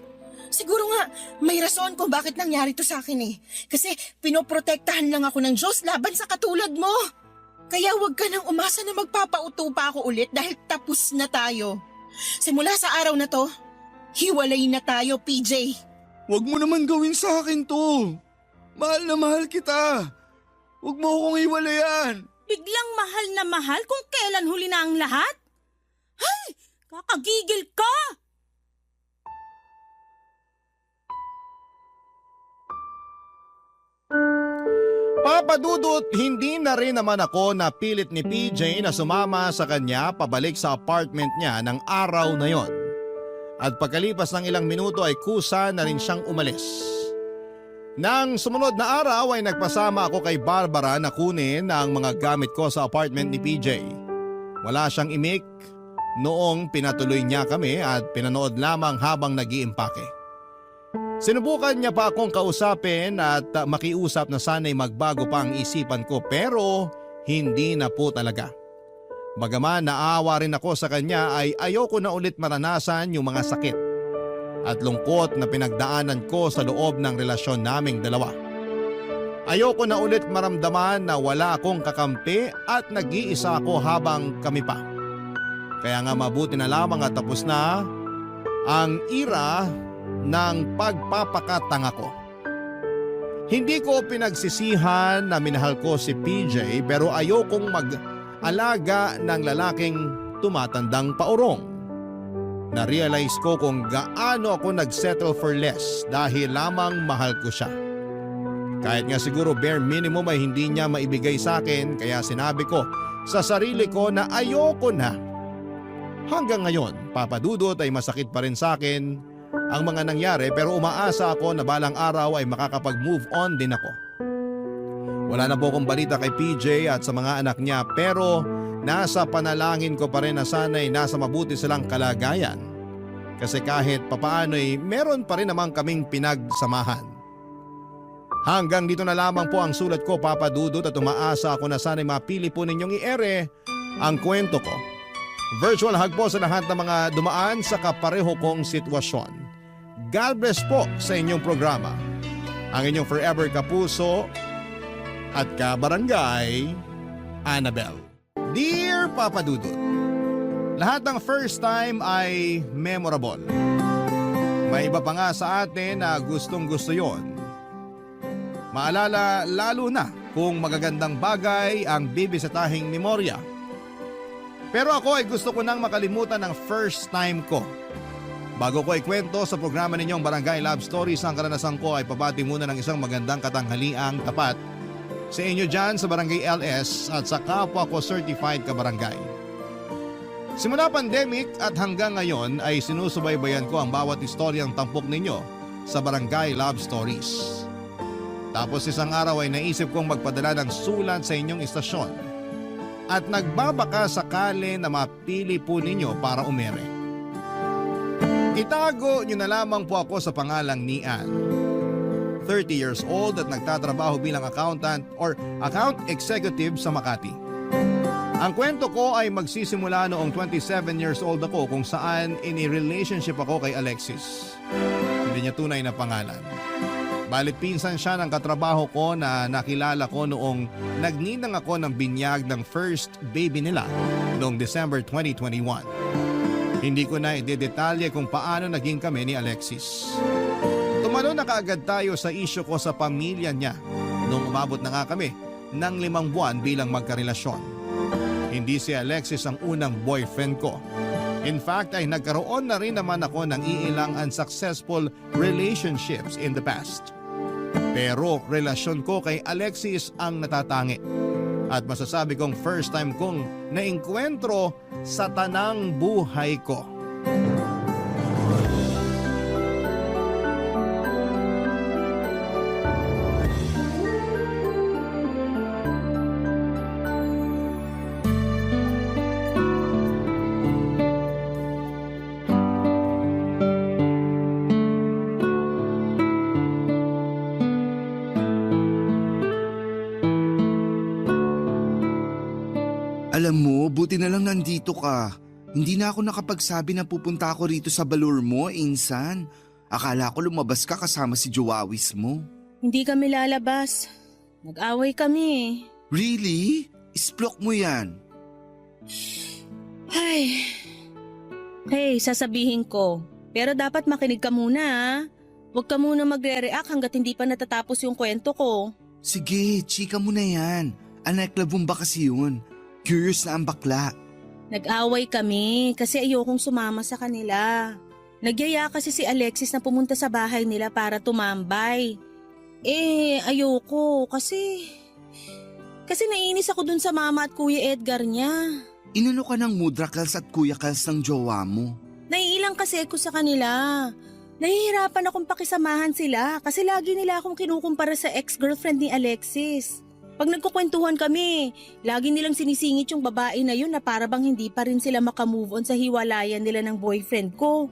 Siguro nga, may rason kung bakit nangyari to sa akin eh. Kasi pinoprotektahan lang ako ng Diyos laban sa katulad mo. Kaya huwag ka nang umasa na magpapauto pa ako ulit dahil tapos na tayo. Simula sa araw na to, hiwalay na tayo, PJ. Huwag mo naman gawin sa akin to. Mahal na mahal kita. Huwag mo akong iwalayan. Biglang mahal na mahal kung kailan huli na ang lahat? Ay, kakagigil ka! Papa Dudut, hindi na rin naman ako napilit ni PJ na sumama sa kanya pabalik sa apartment niya ng araw na yon. At pagkalipas ng ilang minuto ay kusa na rin siyang umalis. Nang sumunod na araw ay nagpasama ako kay Barbara na kunin ang mga gamit ko sa apartment ni PJ. Wala siyang imik noong pinatuloy niya kami at pinanood lamang habang nag-iimpake. Sinubukan niya pa akong kausapin at makiusap na sana'y magbago pa ang isipan ko pero hindi na po talaga. Bagaman naawa rin ako sa kanya ay ayoko na ulit maranasan yung mga sakit at lungkot na pinagdaanan ko sa loob ng relasyon naming dalawa. Ayoko na ulit maramdaman na wala akong kakampi at nag-iisa ako habang kami pa. Kaya nga mabuti na lamang at tapos na ang ira ng pagpapakatanga ko. Hindi ko pinagsisihan na minahal ko si PJ pero ayokong mag-alaga ng lalaking tumatandang paurong. Na-realize ko kung gaano ako nag-settle for less dahil lamang mahal ko siya. Kahit nga siguro bare minimum ay hindi niya maibigay sa akin kaya sinabi ko sa sarili ko na ayoko na. Hanggang ngayon, Papa Dudut, ay masakit pa rin sa akin ang mga nangyari pero umaasa ako na balang araw ay makakapag-move on din ako. Wala na po akong balita kay PJ at sa mga anak niya pero nasa panalangin ko pa rin na sana'y nasa mabuti silang kalagayan. Kasi kahit papaano ay meron pa rin naman kaming pinagsamahan. Hanggang dito na lamang po ang sulat ko, Papa Dudut, at umaasa ako na sana'y mapili po ninyong i-ere ang kwento ko. Virtual hug po sa lahat ng mga dumaan sa kapareho kong sitwasyon. God bless po sa inyong programa. Ang inyong forever kapuso at kabarangay, Annabel. Dear Papa Dudut, lahat ng first time ay memorable. May iba pa nga sa atin na gustong gusto yon. Maalala lalo na kung magagandang bagay ang bibisitahing memorya. Pero ako ay gusto ko nang makalimutan ang first time ko. Bago ko ikwento sa programa ninyong Barangay Love Stories ang karanasan ko ay pabati muna ng isang magandang katanghaliang tapat sa inyo dyan sa Barangay LS at sa kapwa ko certified kabarangay. Simula pandemic at hanggang ngayon ay sinusubaybayan ko ang bawat istoryang tampok ninyo sa Barangay Love Stories. Tapos isang araw ay naisip kong magpadala ng sulat sa inyong istasyon at nagbabaka sakali na mapili po ninyo para umere. Itago nyo na lamang po ako sa pangalang ni Ann. 30 years old at nagtatrabaho bilang accountant or account executive sa Makati. Ang kwento ko ay magsisimula noong 27 years old ako kung saan ini-relationship ako kay Alexis. Hindi niya tunay na pangalan. Balit pinsan siya ng katrabaho ko na nakilala ko noong nagninang ako ng binyag ng first baby nila noong December 2021. Hindi ko na idedetalye kung paano naging kami ni Alexis. Tumalo na kaagad tayo sa isyu ko sa pamilya niya noong umabot na nga kami ng 5 buwan bilang magkarelasyon. Hindi si Alexis ang unang boyfriend ko. In fact ay nagkaroon na rin naman ako ng iilang unsuccessful relationships in the past. Pero relasyon ko kay Alexis ang natatangi. At masasabi kong first time kong naengkwentro sa tanang buhay ko. Alam mo, buti na lang nandito ka. Hindi na ako nakapagsabi na pupunta ako rito sa balur mo, Insan. Akala ko lumabas ka kasama si Joawis mo. Hindi kami lalabas. Nag-away kami. Really? Isplok mo yan. Ay. Hey, sasabihin ko. Pero dapat makinig ka muna ha. Huwag ka muna magre-react hanggat hindi pa natatapos yung kwento ko. Sige, chika mo na yan. Anak labong ba kasi yun? Curious na ang bakla. Nag-away kami kasi ayokong sumama sa kanila. Nagyaya kasi si Alexis na pumunta sa bahay nila para tumambay. Ayoko kasi naiinis ako dun sa mama at Kuya Edgar niya. Inano ka ng Mudra Kels at Kuya Kels ng jowa mo? Naiilang kasi ako sa kanila. Nahihirapan akong pakisamahan sila kasi lagi nila akong kinukumpara sa ex-girlfriend ni Alexis. Pag nagkukwentuhan kami, lagi nilang sinisingit yung babae na yun na para bang hindi pa rin sila makamove on sa hiwalayan nila ng boyfriend ko.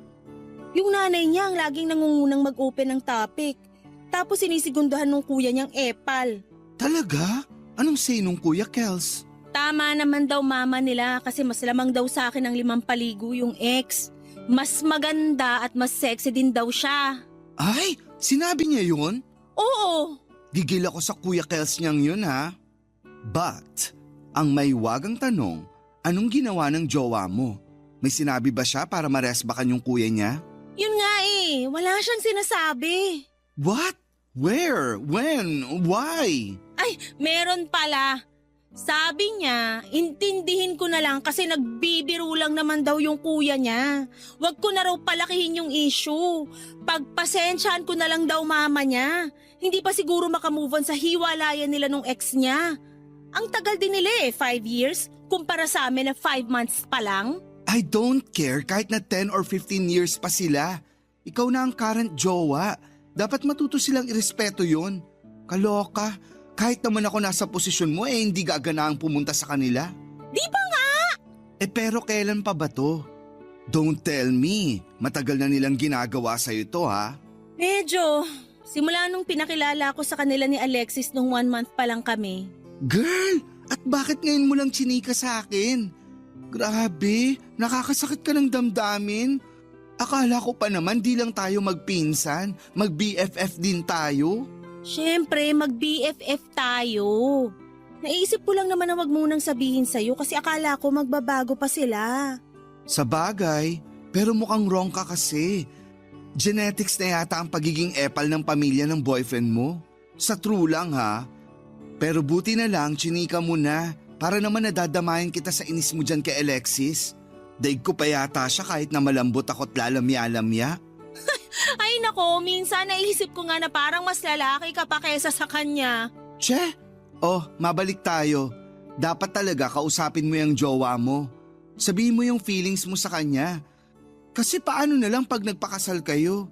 Yung nanay niya ang laging nangungunang mag-open ng topic. Tapos sinisigundahan ng kuya niyang epal. Talaga? Anong say nung Kuya Kels? Tama naman daw mama nila kasi mas lamang daw sa akin ang 5 paligo yung ex. Mas maganda at mas sexy din daw siya. Ay, sinabi niya yun? Oo. Gigil ako sa Kuya Kels niyang yun ha. But, ang may wagang tanong, anong ginawa ng jowa mo? May sinabi ba siya para maresbakan yung kuya niya? Yun nga wala siyang sinasabi. What? Where? When? Why? Ay, meron pala. Sabi niya, intindihin ko na lang kasi nagbibiro lang naman daw yung kuya niya. Huwag ko na raw palakihin yung issue. Pagpasensyahan ko na lang daw mama niya. Hindi pa siguro makamove on sa hiwalayan nila nung ex niya. Ang tagal din nila 5 years, kumpara sa amin na 5 months pa lang. I don't care kahit na 10 or 15 years pa sila. Ikaw na ang current jowa. Dapat matuto silang irespeto yon. Kaloka. Kahit naman ako nasa posisyon mo hindi gaganaang pumunta sa kanila. Di ba nga? Pero kailan pa ba to? Don't tell me. Matagal na nilang ginagawa sa'yo to ha? Medyo. Simula nung pinakilala ko sa kanila ni Alexis nung 1 month pa lang kami. Girl, at bakit ngayon mo lang chinika sa akin? Grabe, nakakasakit ka ng damdamin. Akala ko pa naman di lang tayo magpinsan, mag-BFF din tayo. Siyempre, mag-BFF tayo. Naisip ko lang naman na wag munang sabihin sa'yo kasi akala ko magbabago pa sila. Sa bagay, pero mukhang wrong ka kasi. Genetics na yata ang pagiging epal ng pamilya ng boyfriend mo. Sa true lang ha. Pero buti na lang, chinika mo na. Para naman nadadamayan kita sa inis mo dyan kay Alexis. Daig ko pa yata siya kahit na malambot ako't lalamya-lamya. Ay nako, minsan naisip ko nga na parang mas lalaki ka pa kesa sa kanya. Che? Oh, mabalik tayo. Dapat talaga kausapin mo yung jowa mo. Sabihin mo yung feelings mo sa kanya. Kasi paano na lang pag nagpakasal kayo?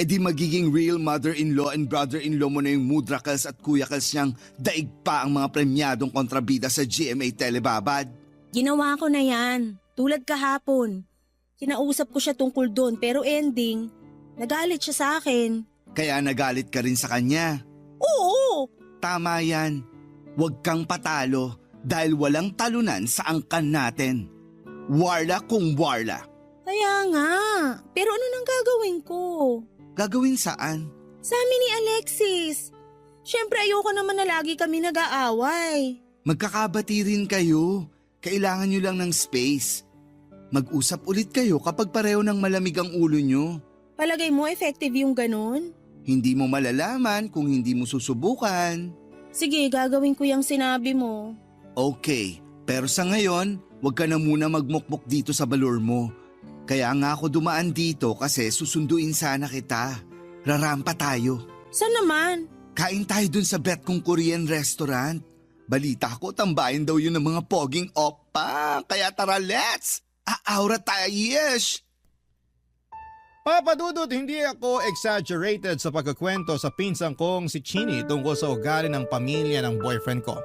Di magiging real mother-in-law and brother-in-law mo na yung Mudra Kels at Kuya Kels niyang daig pa ang mga premyadong kontrabida sa GMA Telebabad. Ginawa ko na yan, tulad kahapon. Kinausap ko siya tungkol doon pero ending, nagalit siya sa akin. Kaya nagalit ka rin sa kanya. Oo! Tama yan. Huwag kang patalo dahil walang talunan sa angkan natin. Warla kung warla. Kaya nga, pero ano nang gagawin ko? Gagawin saan? Sa amin ni Alexis. Siyempre ayoko naman na lagi kami nag-aaway. Magkakabati rin kayo. Kailangan nyo lang ng space. Mag-usap ulit kayo kapag pareho ng malamig ang ulo nyo. Palagay mo effective yung ganun? Hindi mo malalaman kung hindi mo susubukan. Sige, gagawin ko yung sinabi mo. Okay, pero sa ngayon, huwag ka na muna magmukmuk dito sa balor mo. Kaya nga ako dumaan dito kasi susunduin sana kita. Rarampa tayo. Saan naman? Kain tayo dun sa bet kong Korean restaurant. Balita ko, tambayan daw yun ng mga poging oppa. Kaya tara, let's! Aura tayo, yes! Papa Dudut, hindi ako exaggerated sa pagkakwento sa pinsang kong si Chini tungkol sa ugali ng pamilya ng boyfriend ko.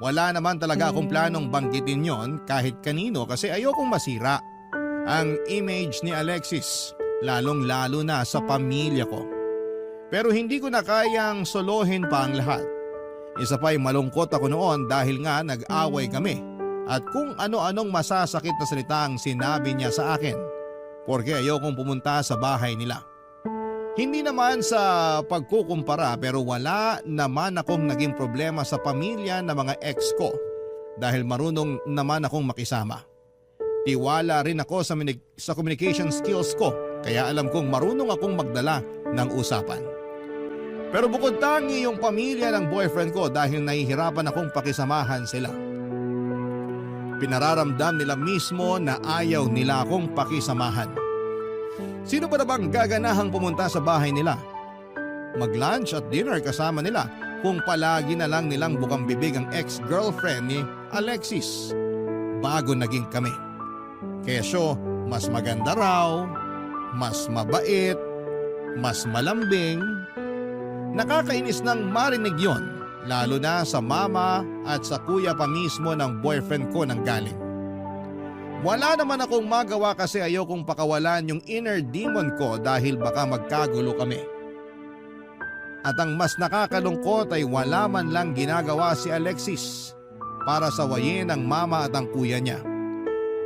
Wala naman talaga akong planong banggitin yon kahit kanino kasi ayokong masira ang image ni Alexis, lalong-lalo na sa pamilya ko. Pero hindi ko na kayang solohin pa ang lahat. Isa pa'y malungkot ako noon dahil nga nag-away kami at kung ano-anong masasakit na salita ang sinabi niya sa akin porque ayokong pumunta sa bahay nila. Hindi naman sa pagkukumpara pero wala naman akong naging problema sa pamilya ng mga ex ko dahil marunong naman akong makisama. Tiwala rin ako sa communication skills ko kaya alam kong marunong akong magdala ng usapan. Pero bukod tangi yung pamilya ng boyfriend ko dahil nahihirapan akong pakisamahan sila. Pinararamdam nila mismo na ayaw nila akong pakisamahan. Sino ba na bang gaganahang pumunta sa bahay nila? Mag-lunch at dinner kasama nila kung palagi na lang nilang bukang bibig ang ex-girlfriend ni Alexis bago naging kami. Kesyo, mas maganda raw, mas mabait, mas malambing. Nakakainis nang marinig yon, lalo na sa mama at sa kuya pa mismo ng boyfriend ko nang galing. Wala naman akong magawa kasi ayokong pakawalan yung inner demon ko dahil baka magkagulo kami. At ang mas nakakalungkot ay wala man lang ginagawa si Alexis para sawayin ang mama at ang kuya niya.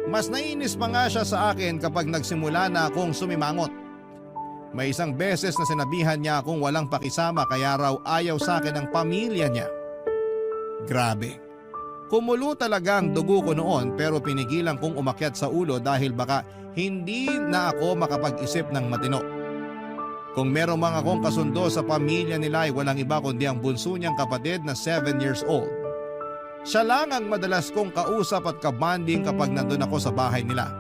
Mas nainis pa nga siya sa akin kapag nagsimula na akong sumimangot. May isang beses na sinabihan niya akong walang pakisama kaya raw ayaw sa akin ang pamilya niya. Grabe. Kumulo talaga ang dugo ko noon pero pinigilan kong umakyat sa ulo dahil baka hindi na ako makapag-isip ng matino. Kung meron mang akong kasundo sa pamilya nila ay walang iba kundi ang bunso niyang kapatid na 7 years old. Siya lang ang madalas kong kausap at kabanding kapag nandun ako sa bahay nila.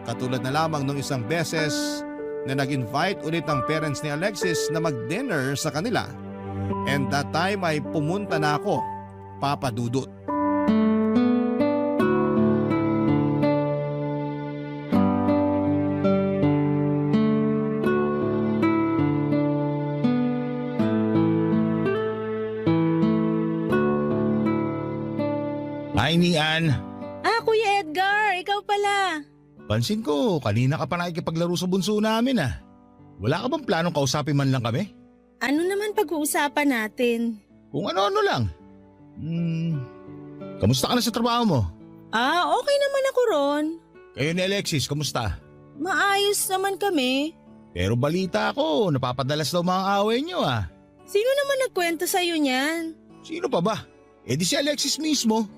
Katulad na lamang nung isang beses na nag-invite ulit ang parents ni Alexis na mag-dinner sa kanila. And that time ay pumunta na ako, Papa Dudut. Hi, Nian. Kuya Edgar, ikaw pala. Pansin ko, kanina ka pa nakikipaglaro sa bunso namin ah. Wala ka bang planong kausapin man lang kami? Ano naman pag-uusapan natin? Kung ano-ano lang. Kamusta ka na sa trabaho mo? Okay naman ako ron. Kayo ni Alexis, kamusta? Maayos naman kami. Pero balita ko, napapadalas daw mga away niyo ah. Sino naman nagkwento sa'yo niyan? Sino pa ba? Eh di si Alexis mismo.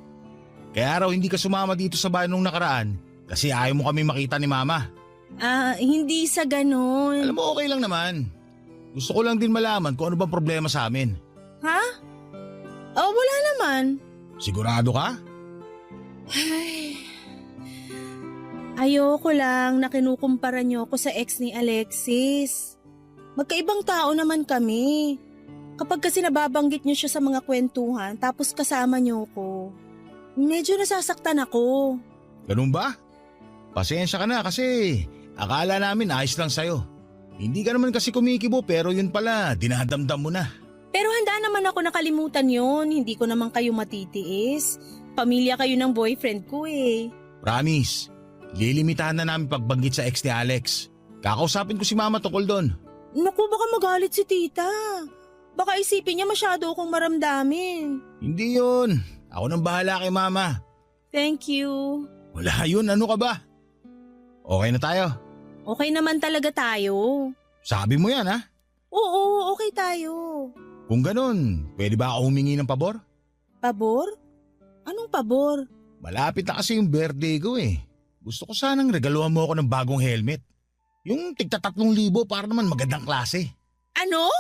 Kaya raw hindi ka sumama dito sa bahay nung nakaraan kasi ayaw mo kami makita ni Mama. Hindi sa ganon. Alam mo, okay lang naman. Gusto ko lang din malaman kung ano bang problema sa amin. Ha? Wala naman. Sigurado ka? Ayoko lang na kinukumpara niyo ako sa ex ni Alexis. Magkaibang tao naman kami. Kapag kasi nababanggit niyo siya sa mga kwentuhan tapos kasama niyo ko, medyo nasasaktan ako. Ganun ba? Pasensya ka na kasi akala namin ayos lang sa'yo. Hindi ka naman kasi kumikibo pero yun pala, dinadamdam mo na. Pero handa naman ako nakalimutan yon. Hindi ko naman kayo matitiis. Pamilya kayo ng boyfriend ko eh. Promise, lilimitahan na namin pagbanggit sa ex ni Alex. Kakausapin ko si Mama tungkol doon. Naku, baka magalit si tita. Baka isipin niya masyado akong maramdamin. Hindi yun. Ako nang bahala kay Mama. Thank you. Wala yun, ano ka ba? Okay na tayo. Okay naman talaga tayo. Sabi mo yan ha? Oo, okay tayo. Kung ganun, pwede ba ako humingi ng pabor? Pabor? Anong pabor? Malapit na kasi yung birthday ko eh. Gusto ko sanang regaluhan mo ako ng bagong helmet. Yung tigta 3,000 para naman magandang klase. Ano?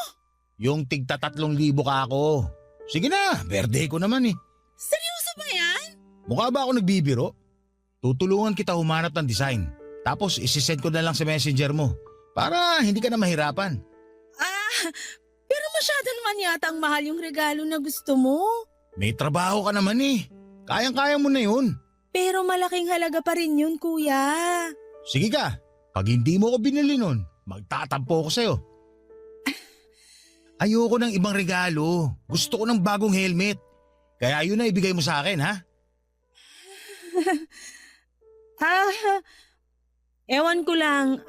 Yung tigta 3,000 ka ako. Sige na, birthday ko naman eh. Seryoso ba yan? Mukha ba ako nagbibiro? Tutulungan kita humanap ng design. Tapos isisend ko na lang sa messenger mo. Para hindi ka na mahirapan. Pero masyado naman yata ang mahal yung regalo na gusto mo. May trabaho ka naman eh. Kayang-kaya mo na yun. Pero malaking halaga pa rin yun, kuya. Sige ka, pag hindi mo ko binili nun, magtatampo ko sa'yo. Ayoko ng ibang regalo. Gusto ko ng bagong helmet. Kaya yun na ibigay mo sa akin, ha? Ewan ko lang.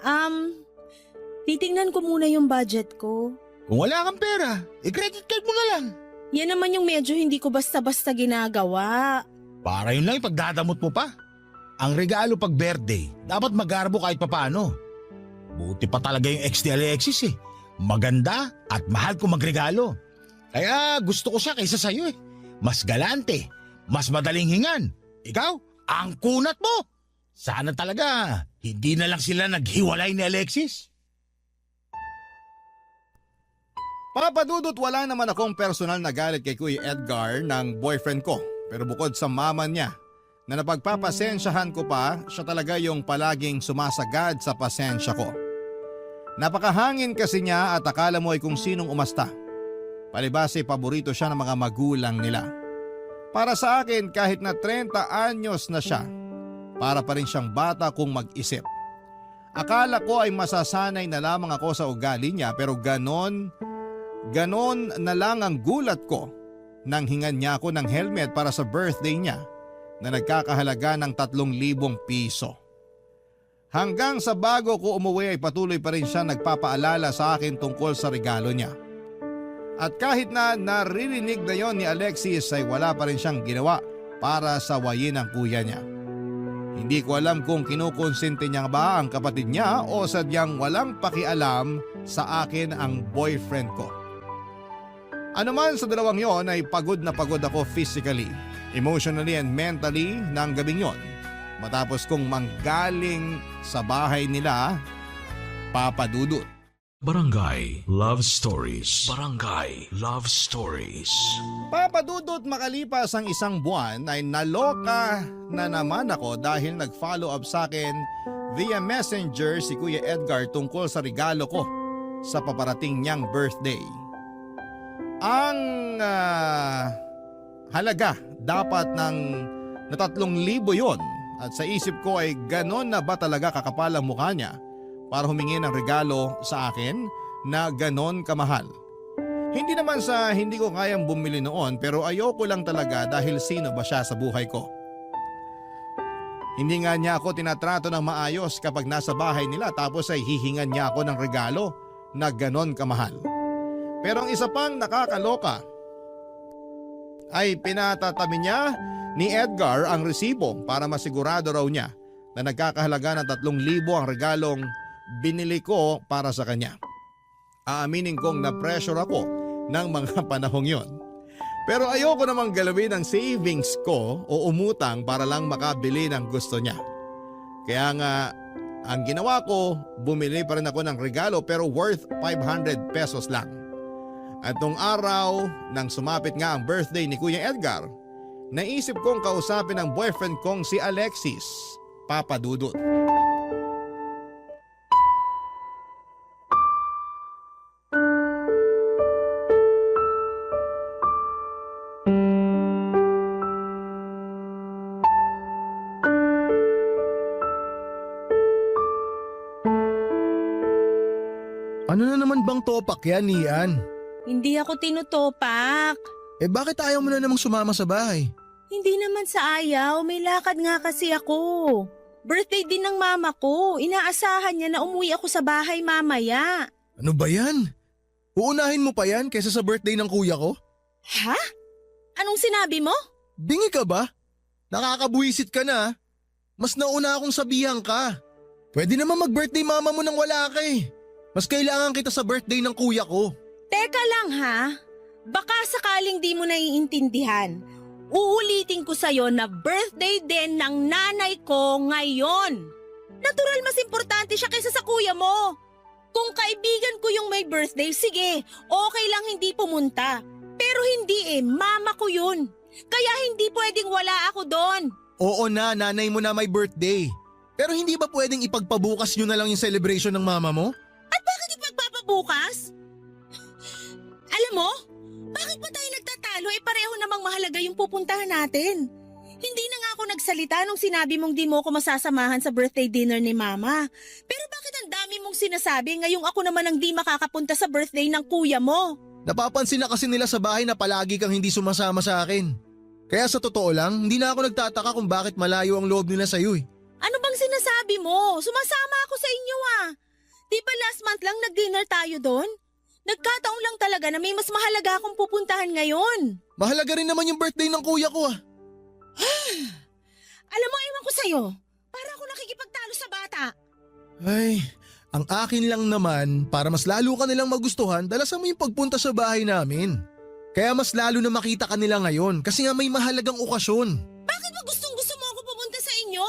Titingnan ko muna yung budget ko. Kung wala kang pera, i-credit card mo na lang. Yan naman yung medyo hindi ko basta-basta ginagawa. Para yun lang ipagdadamot mo pa. Ang regalo pag birthday, dapat magarbo kahit papaano. Buti pa talaga yung ex ni Alexis eh. Maganda at mahal ko magregalo. Kaya gusto ko siya kaysa sa'yo eh. Mas galante, Mas madaling hingan. Ikaw, ang kunat mo. Sana talaga, hindi na lang sila naghiwalay ni Alexis. Papadudot, wala naman akong personal na galit kay Kuya Edgar ng boyfriend ko. Pero bukod sa mama niya, na napagpapasensyahan ko pa, siya talaga yung palaging sumasagad sa pasensya ko. Napakahangin kasi niya at akala mo ay kung sinong umasta. Palibhas ay paborito siya ng mga magulang nila. Para sa akin, kahit na 30 anyos na siya, para pa rin siyang bata kung mag-isip. Akala ko ay masasanay na lamang ako sa ugali niya, pero ganon na lang ang gulat ko nang hingan niya ako ng helmet para sa birthday niya na nagkakahalaga ng 3,000 piso. Hanggang sa bago ko umuwi ay patuloy pa rin siya nagpapaalala sa akin tungkol sa regalo niya. At kahit na naririnig na yon ni Alexis ay wala pa rin siyang ginawa para sawayin ang kuya niya. Hindi ko alam kung kinukonsente niya ba ang kapatid niya o sadyang walang pakialam sa akin ang boyfriend ko. Ano man sa dalawang yon ay pagod na pagod ako physically, emotionally and mentally ng gabing yon. Matapos kong manggaling sa bahay nila, Papadudot. Barangay Love Stories. Barangay Love Stories. Papadudot, makalipas ang isang buwan ay naloka na naman ako dahil nag-follow up sa akin via messenger si Kuya Edgar tungkol sa regalo ko sa paparating niyang birthday. Ang halaga dapat ng na 3,000 yon at sa isip ko ay ganon na ba talaga kakapal ang mukha niya para humingi ng regalo sa akin na ganon kamahal. Hindi naman sa hindi ko kayang bumili noon pero ayoko lang talaga dahil sino ba siya sa buhay ko. Hindi nga niya ako tinatrato ng maayos kapag nasa bahay nila tapos ay hihingan niya ako ng regalo na ganon kamahal. Pero ang isa pang nakakaloka ay pinatatabi niya ni Edgar ang resibo para masigurado raw niya na nagkakahalaga ng 3,000 ang regalong binili ko para sa kanya. Aaminin kong na-pressure ako ng mga panahong yon. Pero ayoko namang galawin ang savings ko o umutang para lang makabili ng gusto niya. Kaya nga ang ginawa ko, bumili pa rin ako ng regalo pero worth 500 pesos lang. At nung araw nang sumapit nga ang birthday ni Kuya Edgar, naisip kong kausapin ang boyfriend kong si Alexis, Papadudot. Ano na naman bang topak yan, Ian? Hindi ako tinutopak. Eh bakit ayaw mo na namang sumama sa bahay? Hindi naman sa ayaw, may lakad nga kasi ako. Birthday din ng mama ko, inaasahan niya na umuwi ako sa bahay mamaya. Ano ba yan? Uunahin mo pa yan kaysa sa birthday ng kuya ko? Ha? Anong sinabi mo? Bingi ka ba? Nakakabuisit ka na. Mas nauna akong sabihan ka. Pwede naman mag-birthday mama mo nang wala ka eh. Mas kailangan kita sa birthday ng kuya ko. Teka lang ha, baka sakaling di mo naiintindihan. Uulitin ko sa'yo na birthday din ng nanay ko ngayon. Natural mas importante siya kaysa sa kuya mo. Kung kaibigan ko yung may birthday, sige, okay lang hindi pumunta. Pero hindi mama ko yun. Kaya hindi pwedeng wala ako doon. Oo na, nanay mo na may birthday. Pero hindi ba pwedeng ipagpabukas nyo na lang yung celebration ng mama mo? At bakit ipagpapabukas? Alam mo, bakit pa tayo nagtatalo pareho namang mahalaga yung pupuntahan natin? Hindi na nga ako nagsalita nung sinabi mong di mo ako masasamahan sa birthday dinner ni mama. Pero bakit ang dami mong sinasabi ngayong ako naman ang di makakapunta sa birthday ng kuya mo? Napapansin na kasi nila sa bahay na palagi kang hindi sumasama sa akin. Kaya sa totoo lang, hindi na ako nagtataka kung bakit malayo ang loob nila sa'yo eh. Ano bang sinasabi mo? Sumasama ako sa inyo Di ba last month lang nag-dinner tayo doon? Nagkataon lang talaga na may mas mahalaga akong pupuntahan ngayon. Mahalaga rin naman yung birthday ng kuya ko Alam mo, ewan ko sa'yo. Para ako nakikipagtalo sa bata. Ay, ang akin lang naman, para mas lalo ka nilang magustuhan, dalasan mo yung pagpunta sa bahay namin. Kaya mas lalo na makita ka nila ngayon kasi nga may mahalagang okasyon. Bakit ba gustong-gusto mo ako pumunta sa inyo?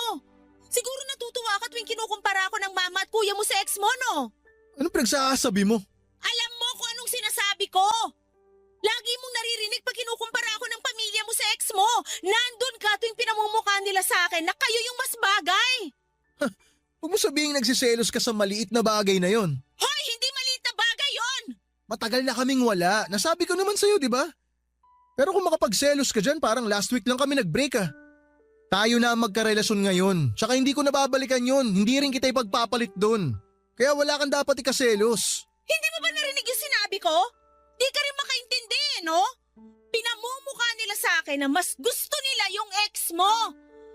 Siguro natutuwa ka tuwing kinukumpara ako ng mama at kuya mo sa ex mo, no? Anong pinagsasabi mo? Alam mo kung anong sinasabi ko. Lagi mong naririnig pag kinukumpara ako ng pamilya mo sa ex mo. Nandun ka tuwing pinamumukha nila sa akin na kayo yung mas bagay. Huwag mo sabihing nagsiselos ka sa maliit na bagay na yon. Hoy, hindi maliit na bagay yon. Matagal na kaming wala. Nasabi ko naman sa'yo, di ba? Pero kung makapagselos ka dyan, parang last week lang kami nag-break ah. Tayo na ang magkarelasyon ngayon. Tsaka hindi ko nababalikan yon. Hindi rin kita ipagpapalit doon. Kaya wala kang dapat ikaselos. Hindi mo ba narinig yung sinabi ko? Di ka rin makaintindi, no? Pinamumukha nila sa akin na mas gusto nila yung ex mo.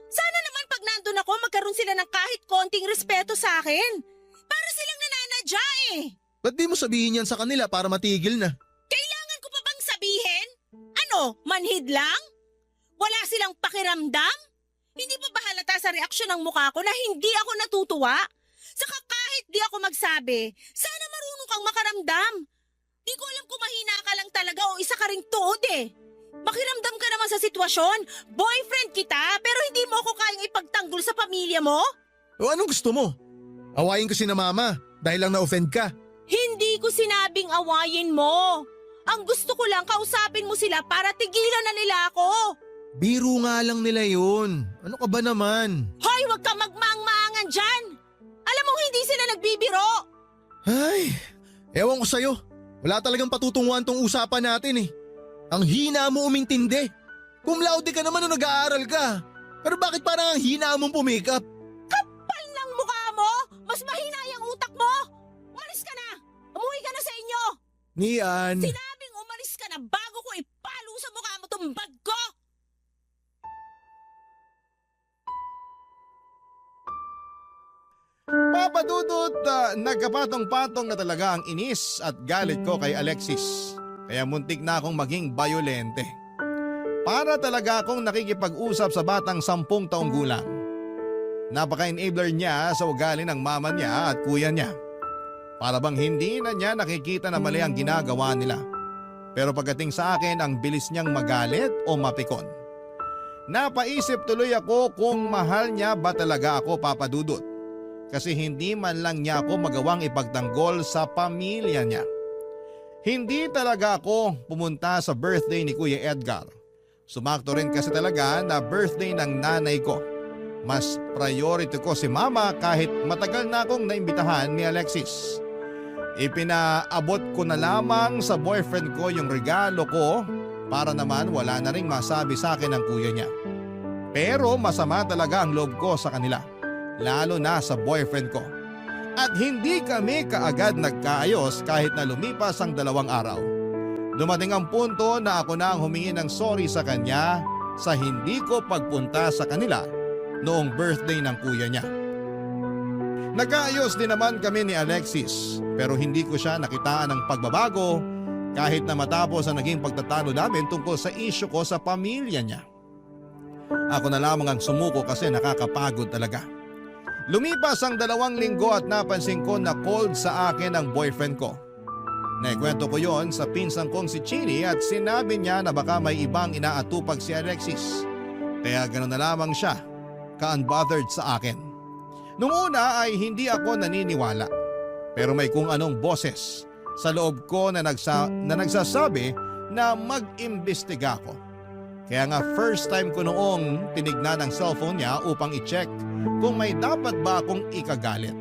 Sana naman pag nandun ako, magkaroon sila ng kahit konting respeto sa akin. Para silang nananadya eh. Ba't di mo sabihin yan sa kanila para matigil na? Kailangan ko pa bang sabihin? Ano, manhid lang? Wala silang pakiramdam? Hindi pa ba halata sa reaksyon ng mukha ko na hindi ako natutuwa? Saka kahit di ako magsabi, sana marunong kang makaramdam. Di ko alam kung mahina ka lang talaga o isa ka ring tuod eh. Makiramdam ka naman sa sitwasyon. Boyfriend kita pero hindi mo ako kayang ipagtanggol sa pamilya mo? O anong gusto mo? Awayin ko si na mama dahil lang na-offend ka. Hindi ko sinabing awayin mo. Ang gusto ko lang kausapin mo sila para tigilan na nila ako. Biro nga lang nila yun. Ano ka ba naman? Hoy, wag ka magmaang-maangan dyan. Alam mo hindi sila nagbibiro. Ay, ewan ko sa'yo. Wala talagang patutunguhan tong usapan natin eh. Ang hina mo umintindi. Cum laude ka naman nung nag-aaral ka. Pero bakit parang ang hina mong pumikap? Kapal ng mukha mo. Mas mahina yung utak mo. Umalis ka na. Umuwi ka na sa inyo. Nian. Sinabing umalis ka na bago ko ipalo sa mukha mo tong bag ko. Papadudot, nagkapatong-patong na talaga ang inis at galit ko kay Alexis. Kaya muntik na akong maging bayolente. Para talaga akong nakikipag-usap sa batang 10 taong gulang. Napaka-enabler niya sa ugali ng mama niya at kuya niya. Para bang hindi na niya nakikita na mali ang ginagawa nila. Pero pagdating sa akin, ang bilis niyang magalit o mapikon. Napaisip tuloy ako kung mahal niya ba talaga ako, Papadudot. Kasi hindi man lang niya ako magawang ipagtanggol sa pamilya niya. Hindi talaga ako pumunta sa birthday ni Kuya Edgar. Sumakto rin kasi talaga na birthday ng nanay ko. Mas priority ko si mama kahit matagal na akong naimbitahan ni Alexis. Ipinaabot ko na lamang sa boyfriend ko yung regalo ko para naman wala na ring masabi sa akin ng kuya niya. Pero masama talaga ang loob ko sa kanila. Lalo na sa boyfriend ko. At hindi kami kaagad nagkaayos kahit na lumipas ang 2 araw. Dumating ang punto na ako na ang humingi ng sorry sa kanya sa hindi ko pagpunta sa kanila noong birthday ng kuya niya. Nagkaayos din naman kami ni Alexis pero hindi ko siya nakitaan ng pagbabago kahit na matapos ang naging pagtatalo namin tungkol sa isyu ko sa pamilya niya. Ako na lamang ang sumuko kasi nakakapagod talaga. Lumipas ang 2 linggo at napansin ko na cold sa akin ang boyfriend ko. Naikwento ko yon sa pinsang kong si Chini at sinabi niya na baka may ibang inaatupag si Alexis. Kaya gano'n na lamang siya, ka-unbothered sa akin. Nung una ay hindi ako naniniwala. Pero may kung anong boses sa loob ko na nagsasabi na mag-imbestiga ako. Kaya nga first time ko noong tinignan ang cellphone niya upang i-check kung may dapat ba akong ikagalit.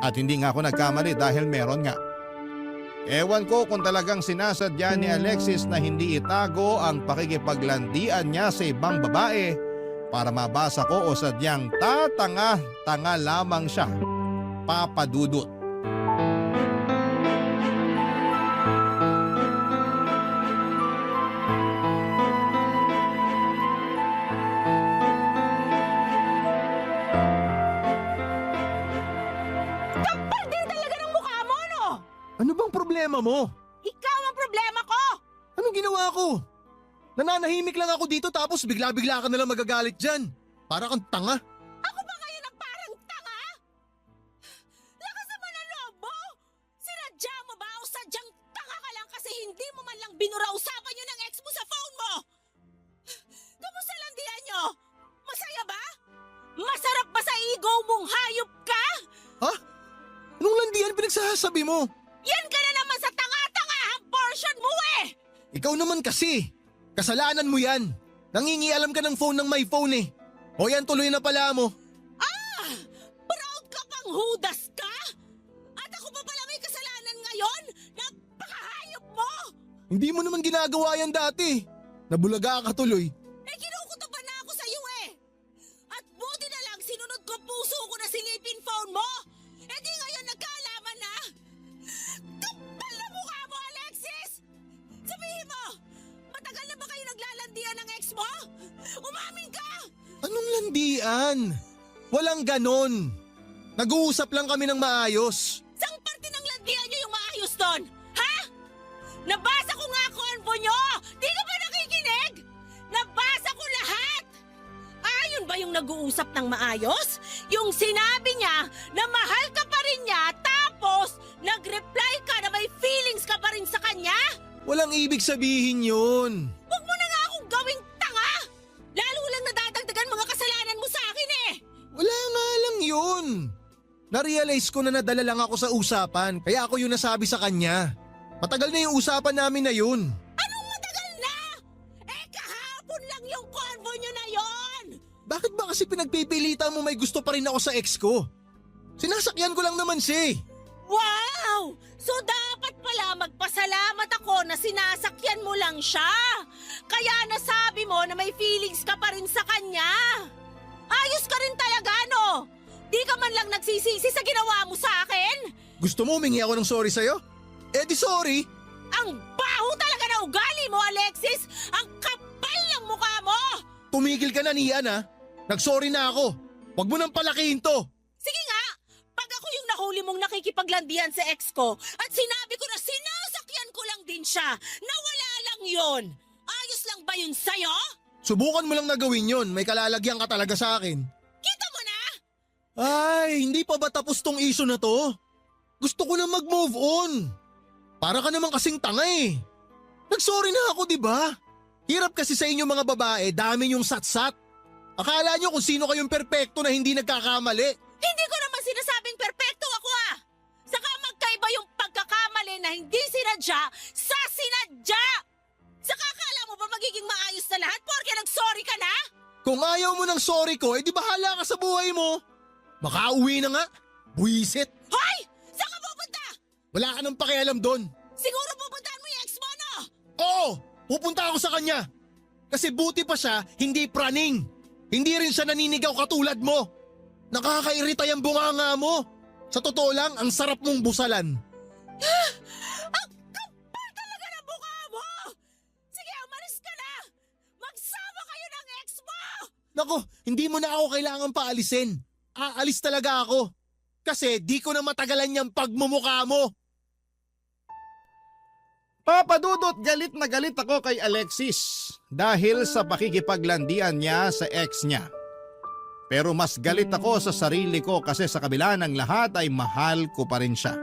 At hindi nga ako nagkamali dahil meron nga. Ewan ko kung talagang sinasadya ni Alexis na hindi itago ang pakikipaglandian niya sa ibang babae para mabasa ko o sadyang tatanga-tanga lamang siya, Papadudot. Ano bang problema mo? Ikaw ang problema ko! Anong ginawa ko? Nananahimik lang ako dito tapos bigla-bigla ka nalang magagalit dyan. Para kang tanga. Ako ba ngayon ang parang tanga? Lakas naman ang loob mo! Sinadya mo ba o sadyang tanga ka lang kasi hindi mo man man lang binura usapan niyo ng ex mo sa phone mo? Kamusta landian niyo? Masaya ba? Masarap ba sa ego mong hayop ka? Ha? Anong landian pinagsasabi mo? Yan ka na naman sa tanga-tangahang portion mo eh! Ikaw naman kasi. Kasalanan mo yan. Nangingialam ka ng phone ng my phone eh. O yan, tuloy na pala mo. Proud ka pang hudas ka? At ako pa pala may kasalanan ngayon? Napakahayop mo! Hindi mo naman ginagawa yan dati. Nabulaga ka tuloy. Eh kinukutoban na ako sa iyo eh! At buti na lang sinunod ko puso ko na silipin phone mo! Eh di ngayon nagkaalaman na! Kapal na mukha mo, Alexis! Sabihin mo, matagal na ba kayo naglalandian ng ex mo? Umamin ka! Anong landian? Walang ganon. Nag-uusap lang kami ng maayos. Sang parte ng landian niyo yung maayos doon? Ha? Nabasa ko nga konvo niyo! Di ka ba nakikinig? Nabasa ko lahat! Ayun ba yung nag-uusap ng maayos? Yung sinabi niya na mahal ka pa rin niya tapos nag-reply ka na may feelings ka pa rin sa kanya? Walang ibig sabihin yun. Huwag mo na nga akong gawing tanga! Lalo lang nadadagdagan mga kasalanan mo sa akin eh! Wala nga lang yun. Narealize ko na nadala lang ako sa usapan, kaya ako yung nasabi sa kanya. Matagal na yung usapan namin na yun. Anong matagal na? Eh kahapon lang yung convo nyo na yon! Bakit ba kasi pinagpipilitan mo may gusto pa rin ako sa ex ko? Sinasakyan ko lang naman siya eh. Wow! So dapat pala magpasalamat ako na sinasakyan mo lang siya. Kaya nasabi mo na may feelings ka pa rin sa kanya. Ayos ka rin talaga, no? Di ka man lang nagsisisi sa ginawa mo sa akin? Gusto mo humingi ako ng sorry sa'yo? Eh di sorry. Ang baho talaga na ugali mo, Alexis! Ang kapal ng mukha mo! Tumigil ka na Nian ha. Nagsorry na ako. Huwag mo nang palakihin to. Sige nga, pag ako yung nahuli mong nakikipaglandian sa ex ko at sinabi ko na sinasakyan ko lang din siya, nawala lang yon. Ayos lang ba yun sa'yo? Subukan mo lang na gawin yun. May kalalagyan ka talaga sa akin. Kita mo na? Ay, hindi pa ba tapos tong issue na to? Gusto ko na mag-move on. Para ka naman kasing tanga eh. Nagsorry na ako, di ba? Hirap kasi sa inyo mga babae, dami yung satsat. Akala nyo kung sino kayong perpekto na hindi nagkakamali. Hindi ko naman sinasabing perpekto ako ah! Saka magkaiba yung pagkakamali na hindi sinadya sa sinadya! Saka akala mo ba magiging maayos na lahat porke nag-sorry ka na? Kung ayaw mo ng sorry ko, edi bahala ka sa buhay mo. Makauwi na nga. Buwisit. Hoy! Saan ka pupunta? Wala ka nang pakialam doon. Siguro pupuntahan mo yung ex mo, no? Oo, pupunta ako sa kanya. Kasi buti pa siya, hindi praning. Hindi rin siya naninigaw katulad mo. Nakakairita yung bunganga mo. Sa totoo lang, ang sarap mong busalan. Ang kapal talaga ng mukha mo! Sige, umalis ka na! Magsama kayo ng ex mo! Nako, hindi mo na ako kailangan paalisin. Aalis talaga ako. Kasi di ko na matagalan yung pagmumukha mo. Papadudot, galit na galit ako kay Alexis dahil sa pakikipaglandian niya sa ex niya. Pero mas galit ako sa sarili ko kasi sa kabila ng lahat ay mahal ko pa rin siya.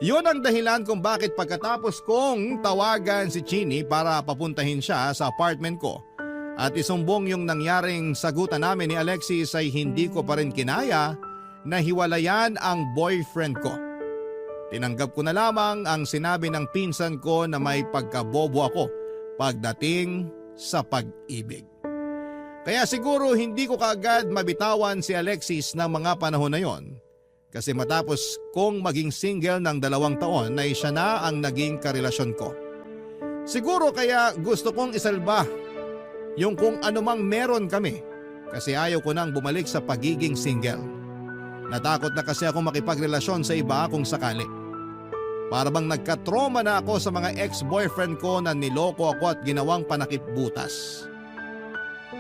Yun ang dahilan kung bakit pagkatapos kong tawagan si Chini para papuntahin siya sa apartment ko at isumbong yung nangyaring sagutan namin ni Alexis ay hindi ko pa rin kinaya na hiwalayan ang boyfriend ko. Tinanggap ko na lamang ang sinabi ng pinsan ko na may pagkabobo ako pagdating sa pag-ibig. Kaya siguro hindi ko kaagad mabitawan si Alexis ng mga panahon na yon. Kasi matapos kong maging single ng 2 taon ay siya na ang naging karelasyon ko. Siguro kaya gusto kong isalba yung kung anumang meron kami kasi ayaw ko nang bumalik sa pagiging single. Natakot na kasi ako makipagrelasyon sa iba kung sakali. Para bang nagka-trauma na ako sa mga ex-boyfriend ko na niloko ako at ginawang panakip butas.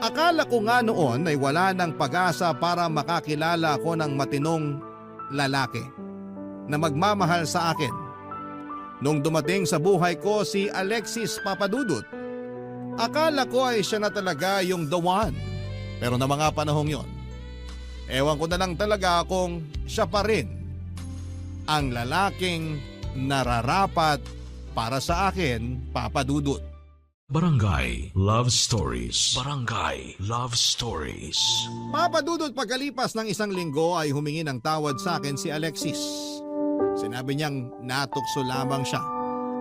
Akala ko nga noon ay wala ng pag-asa para makakilala ako ng matinong lalaki na magmamahal sa akin. Nung dumating sa buhay ko si Alexis Papadudut, akala ko ay siya na talaga yung the one. Pero na mga panahong yon, ewan ko na lang talaga kung siya pa rin ang lalaking nararapat Para sa akin, Papa Dudut. Barangay Love Stories. Barangay Love Stories. Papa Dudut, pagkalipas ng isang linggo ay humingi ng tawad sa akin si Alexis. Sinabi niyang natukso lamang siya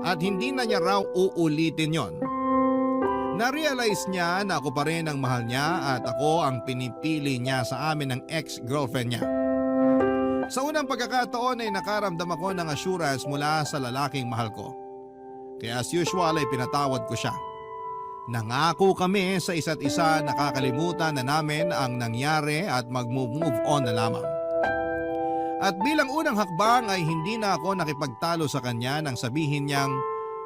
at hindi na niya raw uulitin yon. Na-realize niya na ako pa rin ang mahal niya at ako ang pinipili niya sa amin ng ex-girlfriend niya. Sa unang pagkakataon ay nakaramdam ako ng assurance mula sa lalaking mahal ko. Kaya as usual ay pinatawad ko siya. Nangako kami sa isa't isa na kakalimutan na namin ang nangyari at mag-move on na lamang. At bilang unang hakbang ay hindi na ako nakipagtalo sa kanya nang sabihin niyang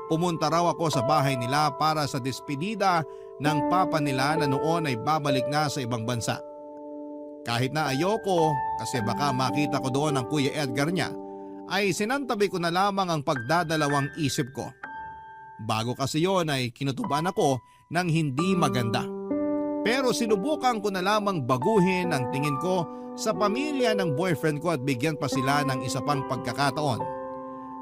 pumunta raw ako sa bahay nila para sa despedida ng papa nila na noon ay babalik na sa ibang bansa. Kahit na ayoko kasi baka makita ko doon ang Kuya Edgar niya, ay sinantabi ko na lamang ang pagdadalawang isip ko. Bago kasi yon ay kinutuban ako ng hindi maganda. Pero sinubukan ko na lamang baguhin ang tingin ko sa pamilya ng boyfriend ko at bigyan pa sila ng isa pang pagkakataon.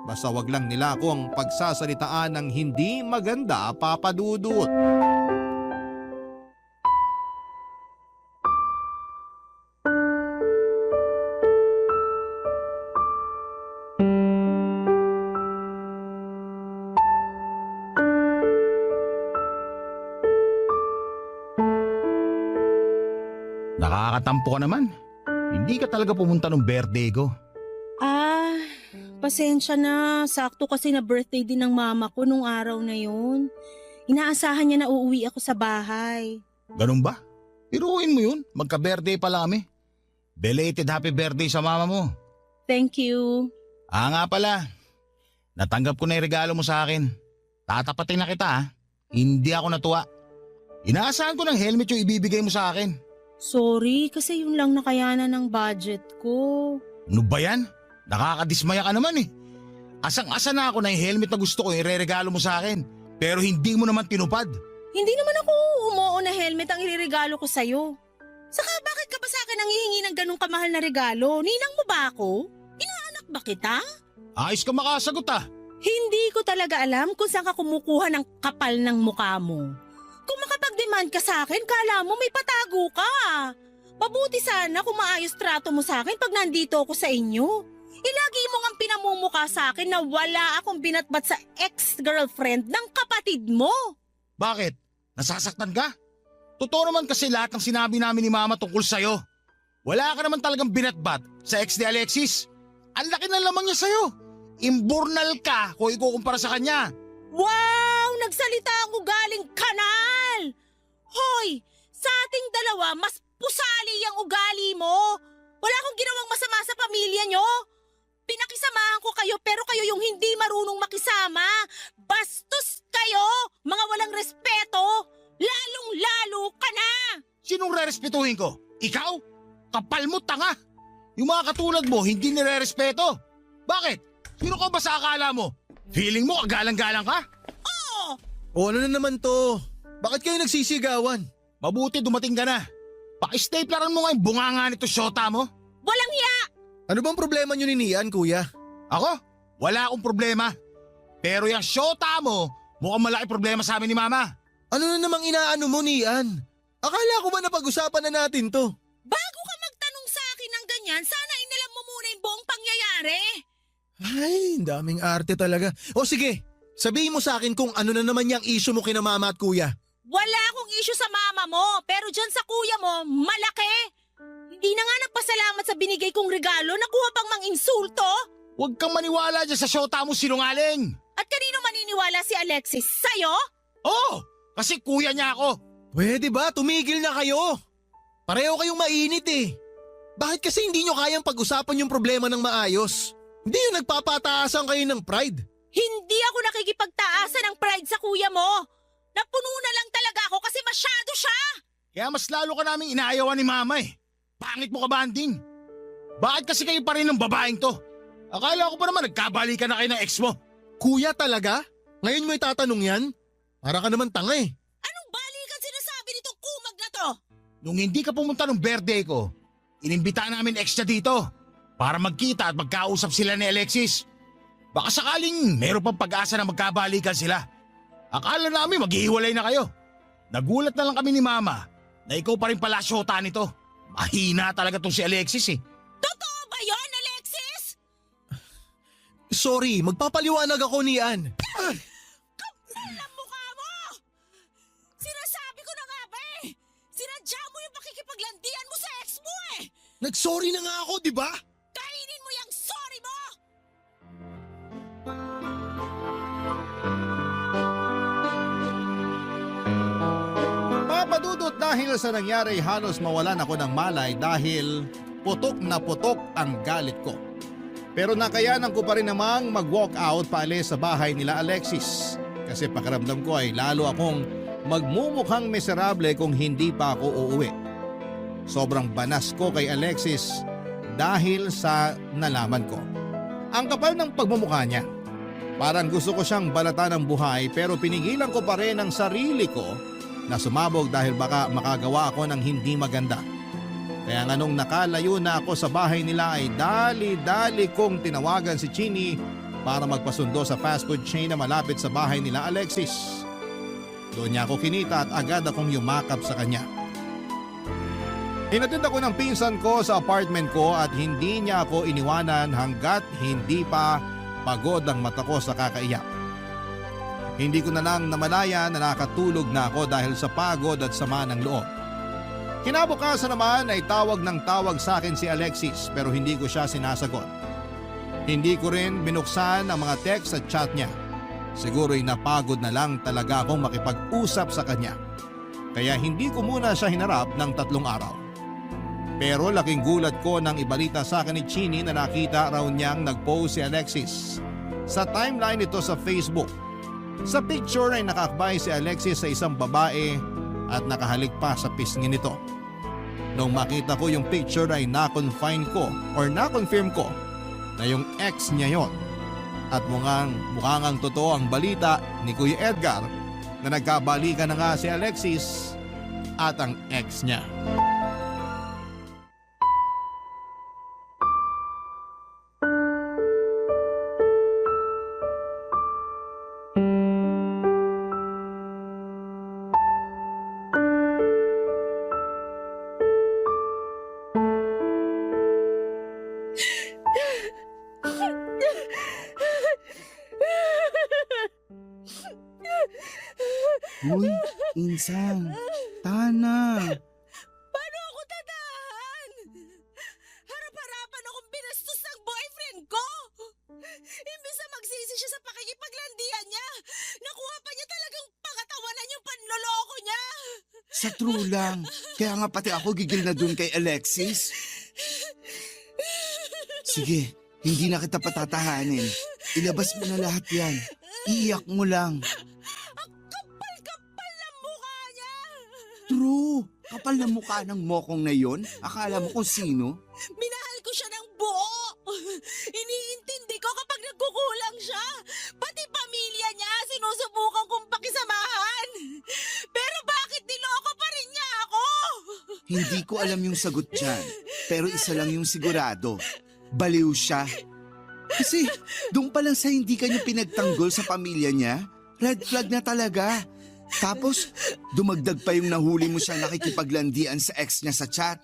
Basta wag lang nila akong pagsasalitaan ng hindi maganda, Papa Dudut. Nakakatampo ka naman. Hindi ka talaga pumunta nung birthday ko. Pasensya na. Sakto kasi na birthday din ng mama ko nung araw na yun. Inaasahan niya na uuwi ako sa bahay. Ganun ba? Iruin mo yun. Magka-birthday pala kami. Belated happy birthday sa mama mo. Thank you. Nga pala. Natanggap ko na yung regalo mo sa akin. Tatapatin na kita ha. Hindi ako natuwa. Inaasahan ko ng helmet yung ibibigay mo sa akin. Sorry, kasi yun lang nakayanan ng budget ko. Ano ba yan? Nakakadismaya ka naman eh. Asang-asa na ako na yung helmet na gusto ko ireregalo mo sa akin. Pero hindi mo naman tinupad. Hindi naman ako umuo na helmet ang iririgalo ko sa'yo. Saka bakit ka ba sa akin nangihingi ng ganong kamahal na regalo? Ninang mo ba ako? Inaanak ba kita? Ayos ka makasagot ah. Hindi ko talaga alam kung saan ka kumukuha ng kapal ng mukha mo. Kung makapag-demand ka sa akin, kala mo may patago ka. Mabuti sana kung maayos trato mo sa akin pag nandito ako sa inyo. Ilagi mo ngang pinamumukha sa akin na wala akong binatbat sa ex-girlfriend ng kapatid mo. Bakit? Nasasaktan ka? Totoo naman kasi lahat ng sinabi namin ni Mama tungkol sa'yo. Wala ka naman talagang binatbat sa ex ni Alexis. Ang laki ng lamang niya sa'yo. Imburnal ka kung ikukumpara sa kanya. Wow! Nagsalita ang ugaling kanal! Hoy! Sa ating dalawa, mas pusali ang ugali mo. Wala akong ginawang masama sa pamilya nyo. Pinakisamahan ko kayo pero kayo yung hindi marunong makisama. Bastos kayo! Mga walang respeto! Lalong-lalo ka na! Sinong rerespetuhin ko? Ikaw? Kapal mo, tanga! Yung mga katulad mo, hindi nire-respeto. Bakit? Sino ka ba sa akala mo? Feeling mo kagalang-galang ka? O ano na naman to? Bakit kayo nagsisigawan? Mabuti dumating ka na. Paki-stapleran mo nga yung bunganga nito syota mo. Walang hiya! Ano bang problema nyo ni Nian, kuya? Ako? Wala akong problema. Pero yung syota mo, mukhang malaki problema sa amin ni Mama. Ano na namang inaano mo, Nian? Akala ko ba napag-usapan na natin to? Bago ka magtanong sa akin ng ganyan, sana inalam mo muna yung buong pangyayari. Ay, ang daming arte talaga. O sige, sabihin mo sa akin kung ano na naman yung issue mo kina mama at kuya. Wala akong issue sa mama mo, pero dyan sa kuya mo, malaki. Hindi na nga nagpasalamat sa binigay kong regalo, nakuha pang mang-insulto. Huwag kang maniwala dyan sa syota mo, sinungaling. At kanino maniniwala si Alexis? Sa'yo? Oo, kasi kuya niya ako. Pwede ba? Tumigil na kayo. Pareho kayong mainit eh. Bakit kasi hindi nyo kayang pag-usapan yung problema ng maayos? Hindi yung nagpapataasan kayo ng pride. Hindi ako nakikipagtaasan ng pride sa kuya mo. Napuno na lang talaga ako kasi masyado siya. Kaya mas lalo ka naming inaayawan ni Mama eh. Pangit mo ka, Banding. Bakit kasi kayo pa rin ng babaeng to? Akala ko pa naman nagkabalikan na kayo ng ex mo. Kuya talaga? Ngayon mo itatanong yan? Para ka naman tanga eh. Anong balikan sinasabi nitong kumag na to? Nung hindi ka pumunta nung birthday ko, inimbitahan namin ex niya dito para magkita at magkausap sila ni Alexis. Baka sakaling meron pang pag-asa na magkabalikan sila. Akala namin maghihiwalay na kayo. Nagulat na lang kami ni Mama na ikaw pa rin pala syota nito. Mahina talaga tong si Alexis eh. Totoo ba yun, Alexis? Sorry, magpapaliwanag ako ni Ann. Alam mukha mo! Sinasabi ko na nga ba eh! Sinadya mo yung pakikipaglandian mo sa ex mo eh! Nag-sorry na nga ako, di ba? Kainin mo yung sorry mo! Papadudot dahil sa nangyari halos mawalan ako ng malay dahil putok na putok ang galit ko. Pero nakayanan ko pa rin namang mag-walk out paalis sa bahay nila Alexis. Kasi pakiramdam ko ay lalo akong magmumukhang miserable kung hindi pa ako uuwi. Sobrang banas ko kay Alexis dahil sa nalaman ko. Ang kapal ng pagmumukha niya. Parang gusto ko siyang balatan ng buhay pero pinigilan ko pa rin ang sarili ko na sumabog dahil baka makagawa ako ng hindi maganda. Kaya nga nung nakalayo na ako sa bahay nila ay dali-dali kong tinawagan si Chini para magpasundo sa fast food chain na malapit sa bahay nila Alexis. Doon niya ako kinita at agad akong yumakap sa kanya. Hinatid ako ng pinsan ko sa apartment ko at hindi niya ako iniwanan hanggat hindi pa pagod ang mata ko sa kakaiyak. Hindi ko na lang namalaya na nakatulog na ako dahil sa pagod at sama ng loob. Kinabukasan naman ay tawag ng tawag sa akin si Alexis pero hindi ko siya sinasagot. Hindi ko rin binuksan ang mga text at chat niya. Siguro'y napagod na lang talaga akong makipag-usap sa kanya. Kaya hindi ko muna siya hinarap ng 3 araw. Pero laking gulat ko nang ibalita sa akin ni Chini na nakita raw niyang nag-post si Alexis sa timeline nito sa Facebook. Sa picture ay nakakbay si Alexis sa isang babae at nakahalik pa sa pisngi nito. Nung makita ko yung picture ay na-confirm ko na yung ex niya yon. At mukhang ang totoo ang balita ni Kuya Edgar na nagkabalikan na nga si Alexis at ang ex niya. Uy, Insang, Tana. Paano ako tatahan? Harap-harapan akong binastos ng boyfriend ko! Imbis na magsisi siya sa pakikipaglandian niya, nakuha pa niya talagang pangatawanan yung panloloko niya! Sa true lang. Kaya nga pati ako gigil na dun kay Alexis. Sige, hindi na kita patatahanin. Ilabas mo na lahat yan. Iiyak mo lang. Ang kapal-kapal ng mukha niya! True. Kapal na mukha ng mokong na yon. Akala mo kung sino? Minahal ko siya ng buo! Iniintindi ko kapag nagkukulang siya! Pati pamilya niya sinusubukan kong pakisamahan! Pero bakit niloko pa rin niya ako? Hindi ko alam yung sagot dyan. Pero isa lang yung sigurado. Baliw siya. Kasi doon pa lang sa hindi kanya pinagtanggol sa pamilya niya, red flag na talaga. Tapos dumagdag pa yung nahuli mo siyang nakikipaglandian sa ex niya sa chat.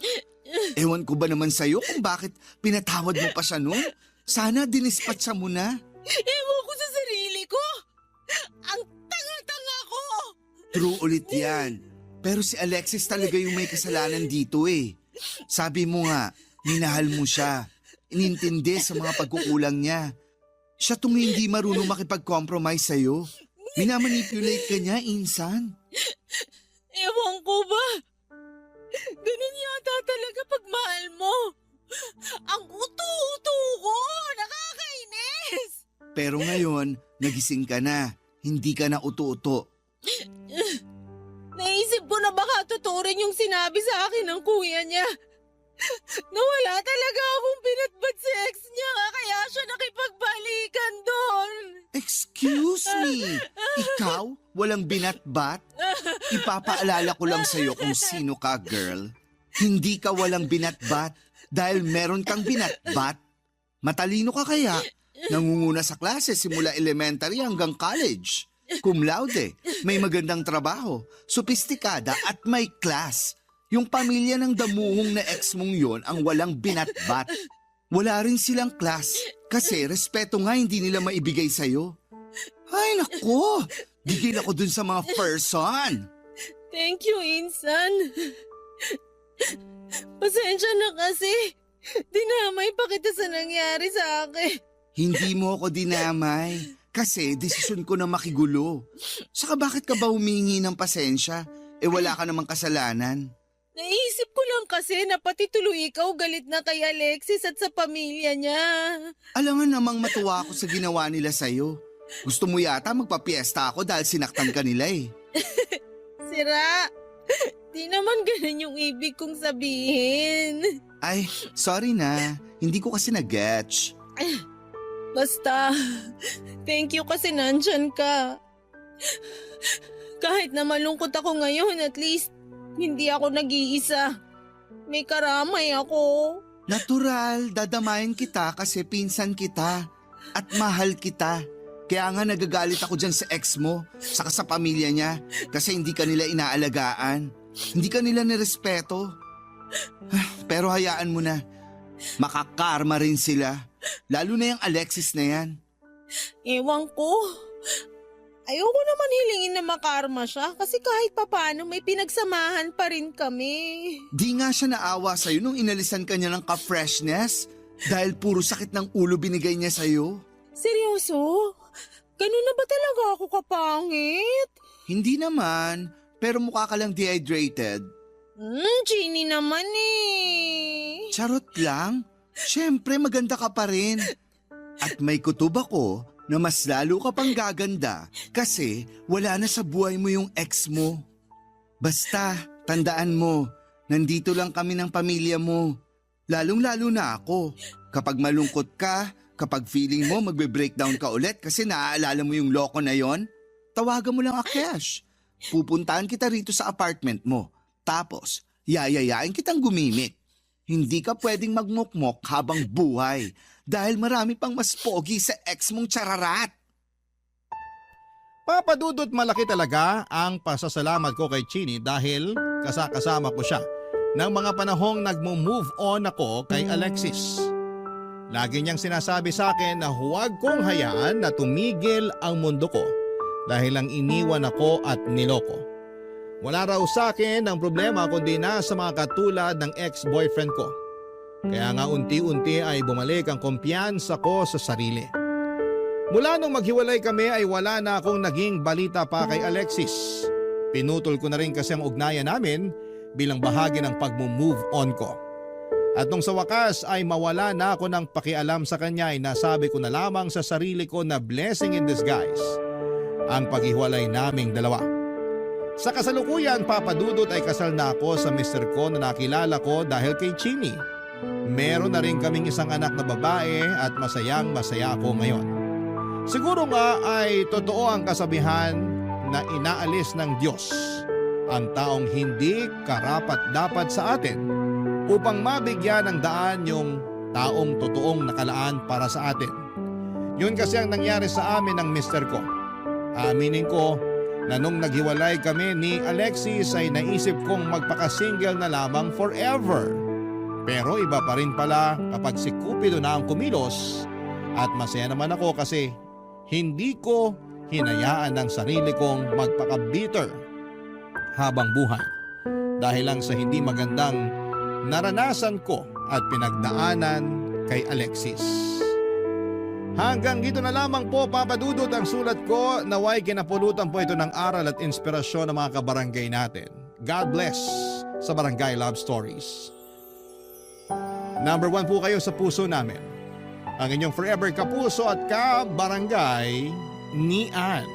Ewan ko ba naman sa'yo kung bakit pinatawad mo pa siya noon? Sana dinispatcha mo na. Ewan ko sa sarili ko! Ang tanga-tanga ko! True ulit yan. Pero si Alexis talaga yung may kasalanan dito eh. Sabi mo nga, minahal mo siya. Inintindi sa mga pagkukulang niya. Siya tong hindi marunong makipag-compromise sa'yo. Minamanipulate ka niya, Insan. Ewan ko ba? Ganun yata talaga pag mahal mo. Ang uto-uto ko! Nakakainis! Pero ngayon, nagising ka na. Hindi ka na uto-uto. Naisip ko na baka totoo rin yung sinabi sa akin ng kuya niya. Nawala talaga akong pinatbat sa ex niya kaya siya nakipagbalikan doon. Excuse me? Ikaw? Walang binatbat? Ipapaalala ko lang sa'yo kung sino ka, girl. Hindi ka walang binatbat dahil meron kang binatbat. Matalino ka kaya? Nangunguna sa klase simula elementary hanggang college. Cum laude, may magandang trabaho, sopistikada at may class. Yung pamilya ng damuhong na ex mong yon ang walang binatbat. Wala rin silang class kasi respeto nga hindi nila maibigay sa'yo. Ay nako, gigil ako dun sa mga person. Thank you, Insan. Pasensya na kasi. Dinamay pa kita sa nangyari sa akin. Hindi mo ako dinamay kasi desisyon ko na makigulo. Saka bakit ka ba humingi ng pasensya? Wala ka namang kasalanan. Naisip ko lang kasi na pati tuloy ikaw galit na kay Alexis at sa pamilya niya. Alam nga namang matuwa ako sa ginawa nila sa'yo. Gusto mo yata magpapiesta ako dahil sinaktan ka nila eh. Sira, di naman ganun yung ibig kong sabihin. Ay, sorry na. Hindi ko kasi nag-getch. Basta, thank you kasi nandyan ka. Kahit na malungkot ako ngayon, at least hindi ako nag-iisa. May karamay ako. Natural, dadamayan kita kasi pinsan kita at mahal kita. Kaya nga nagagalit ako dyan sa ex mo, saka sa pamilya niya kasi hindi ka nila inaalagaan. Hindi ka nila nirespeto. Pero hayaan mo na, makakarma rin sila. Lalo na yung Alexis na yan. Ewan ko. Ayoko naman hilingin na makarma siya kasi kahit papano may pinagsamahan pa rin kami. Di nga siya naawa sa'yo nung inalisan ka niya ng ka-freshness dahil puro sakit ng ulo binigay niya sa'yo. Seryoso? Ganun na ba talaga ako kapangit? Hindi naman, pero mukha ka lang dehydrated. Genie naman eh. Charot lang. Siyempre maganda ka pa rin. At may kutob ako na mas lalo ka pang gaganda kasi wala na sa buhay mo yung ex mo. Basta, tandaan mo, nandito lang kami ng pamilya mo. Lalong-lalo na ako. Kapag malungkot ka, kapag feeling mo magbe-breakdown ka ulit kasi naaalala mo yung loko na yon, tawagan mo lang Akesh. Pupuntahan kita rito sa apartment mo. Tapos, yayayain kitang gumimik. Hindi ka pwedeng magmukmok habang buhay dahil marami pang mas pogi sa ex mong chararat. Papadudot malaki talaga ang pasasalamat ko kay Chini dahil kasama ko siya ng mga panahong nagmo-move on ako kay Alexis. Lagi niyang sinasabi sa akin na huwag kong hayaan na tumigil ang mundo ko dahil lang iniwan ako at niloko. Wala raw sa akin ang problema kundi na sa mga katulad ng ex-boyfriend ko. Kaya nga unti-unti ay bumalik ang kumpiyansa ko sa sarili. Mula nung maghiwalay kami ay wala na akong naging balita pa kay Alexis. Pinutol ko na rin kasi ang ugnayan namin bilang bahagi ng pag-move on ko. At nung sa wakas ay mawala na ako ng pakialam sa kanya ay nasabi ko na lamang sa sarili ko na blessing in disguise ang paghiwalay naming dalawa. Sa kasalukuyan, Papadudot ay kasal na ako sa mister ko na nakilala ko dahil kay Chini. Meron na rin kaming isang anak na babae at masayang masaya ako ngayon. Siguro nga ay totoo ang kasabihan na inaalis ng Diyos ang taong hindi karapat-dapat sa atin upang mabigyan ng daan yung taong totoong nakalaan para sa atin. Yun kasi ang nangyari sa amin ng mister ko. Aminin ko na nung naghiwalay kami ni Alexis ay naisip kong magpaka-single na lamang forever. Pero iba pa rin pala kapag si Cupido na ang kumilos at masaya naman ako kasi hindi ko hinayaan ng sarili kong magpaka-bitter habang buhay dahil lang sa hindi magandang naranasan ko at pinagdaanan kay Alexis. Hanggang dito na lamang po, Papadudot, ang sulat ko. Naway kinapulutan po ito ng aral at inspirasyon ng mga kabarangay natin. God bless sa Barangay Love Stories. Number 1 po kayo sa puso namin. Ang inyong forever kapuso at kabarangay ni Ann.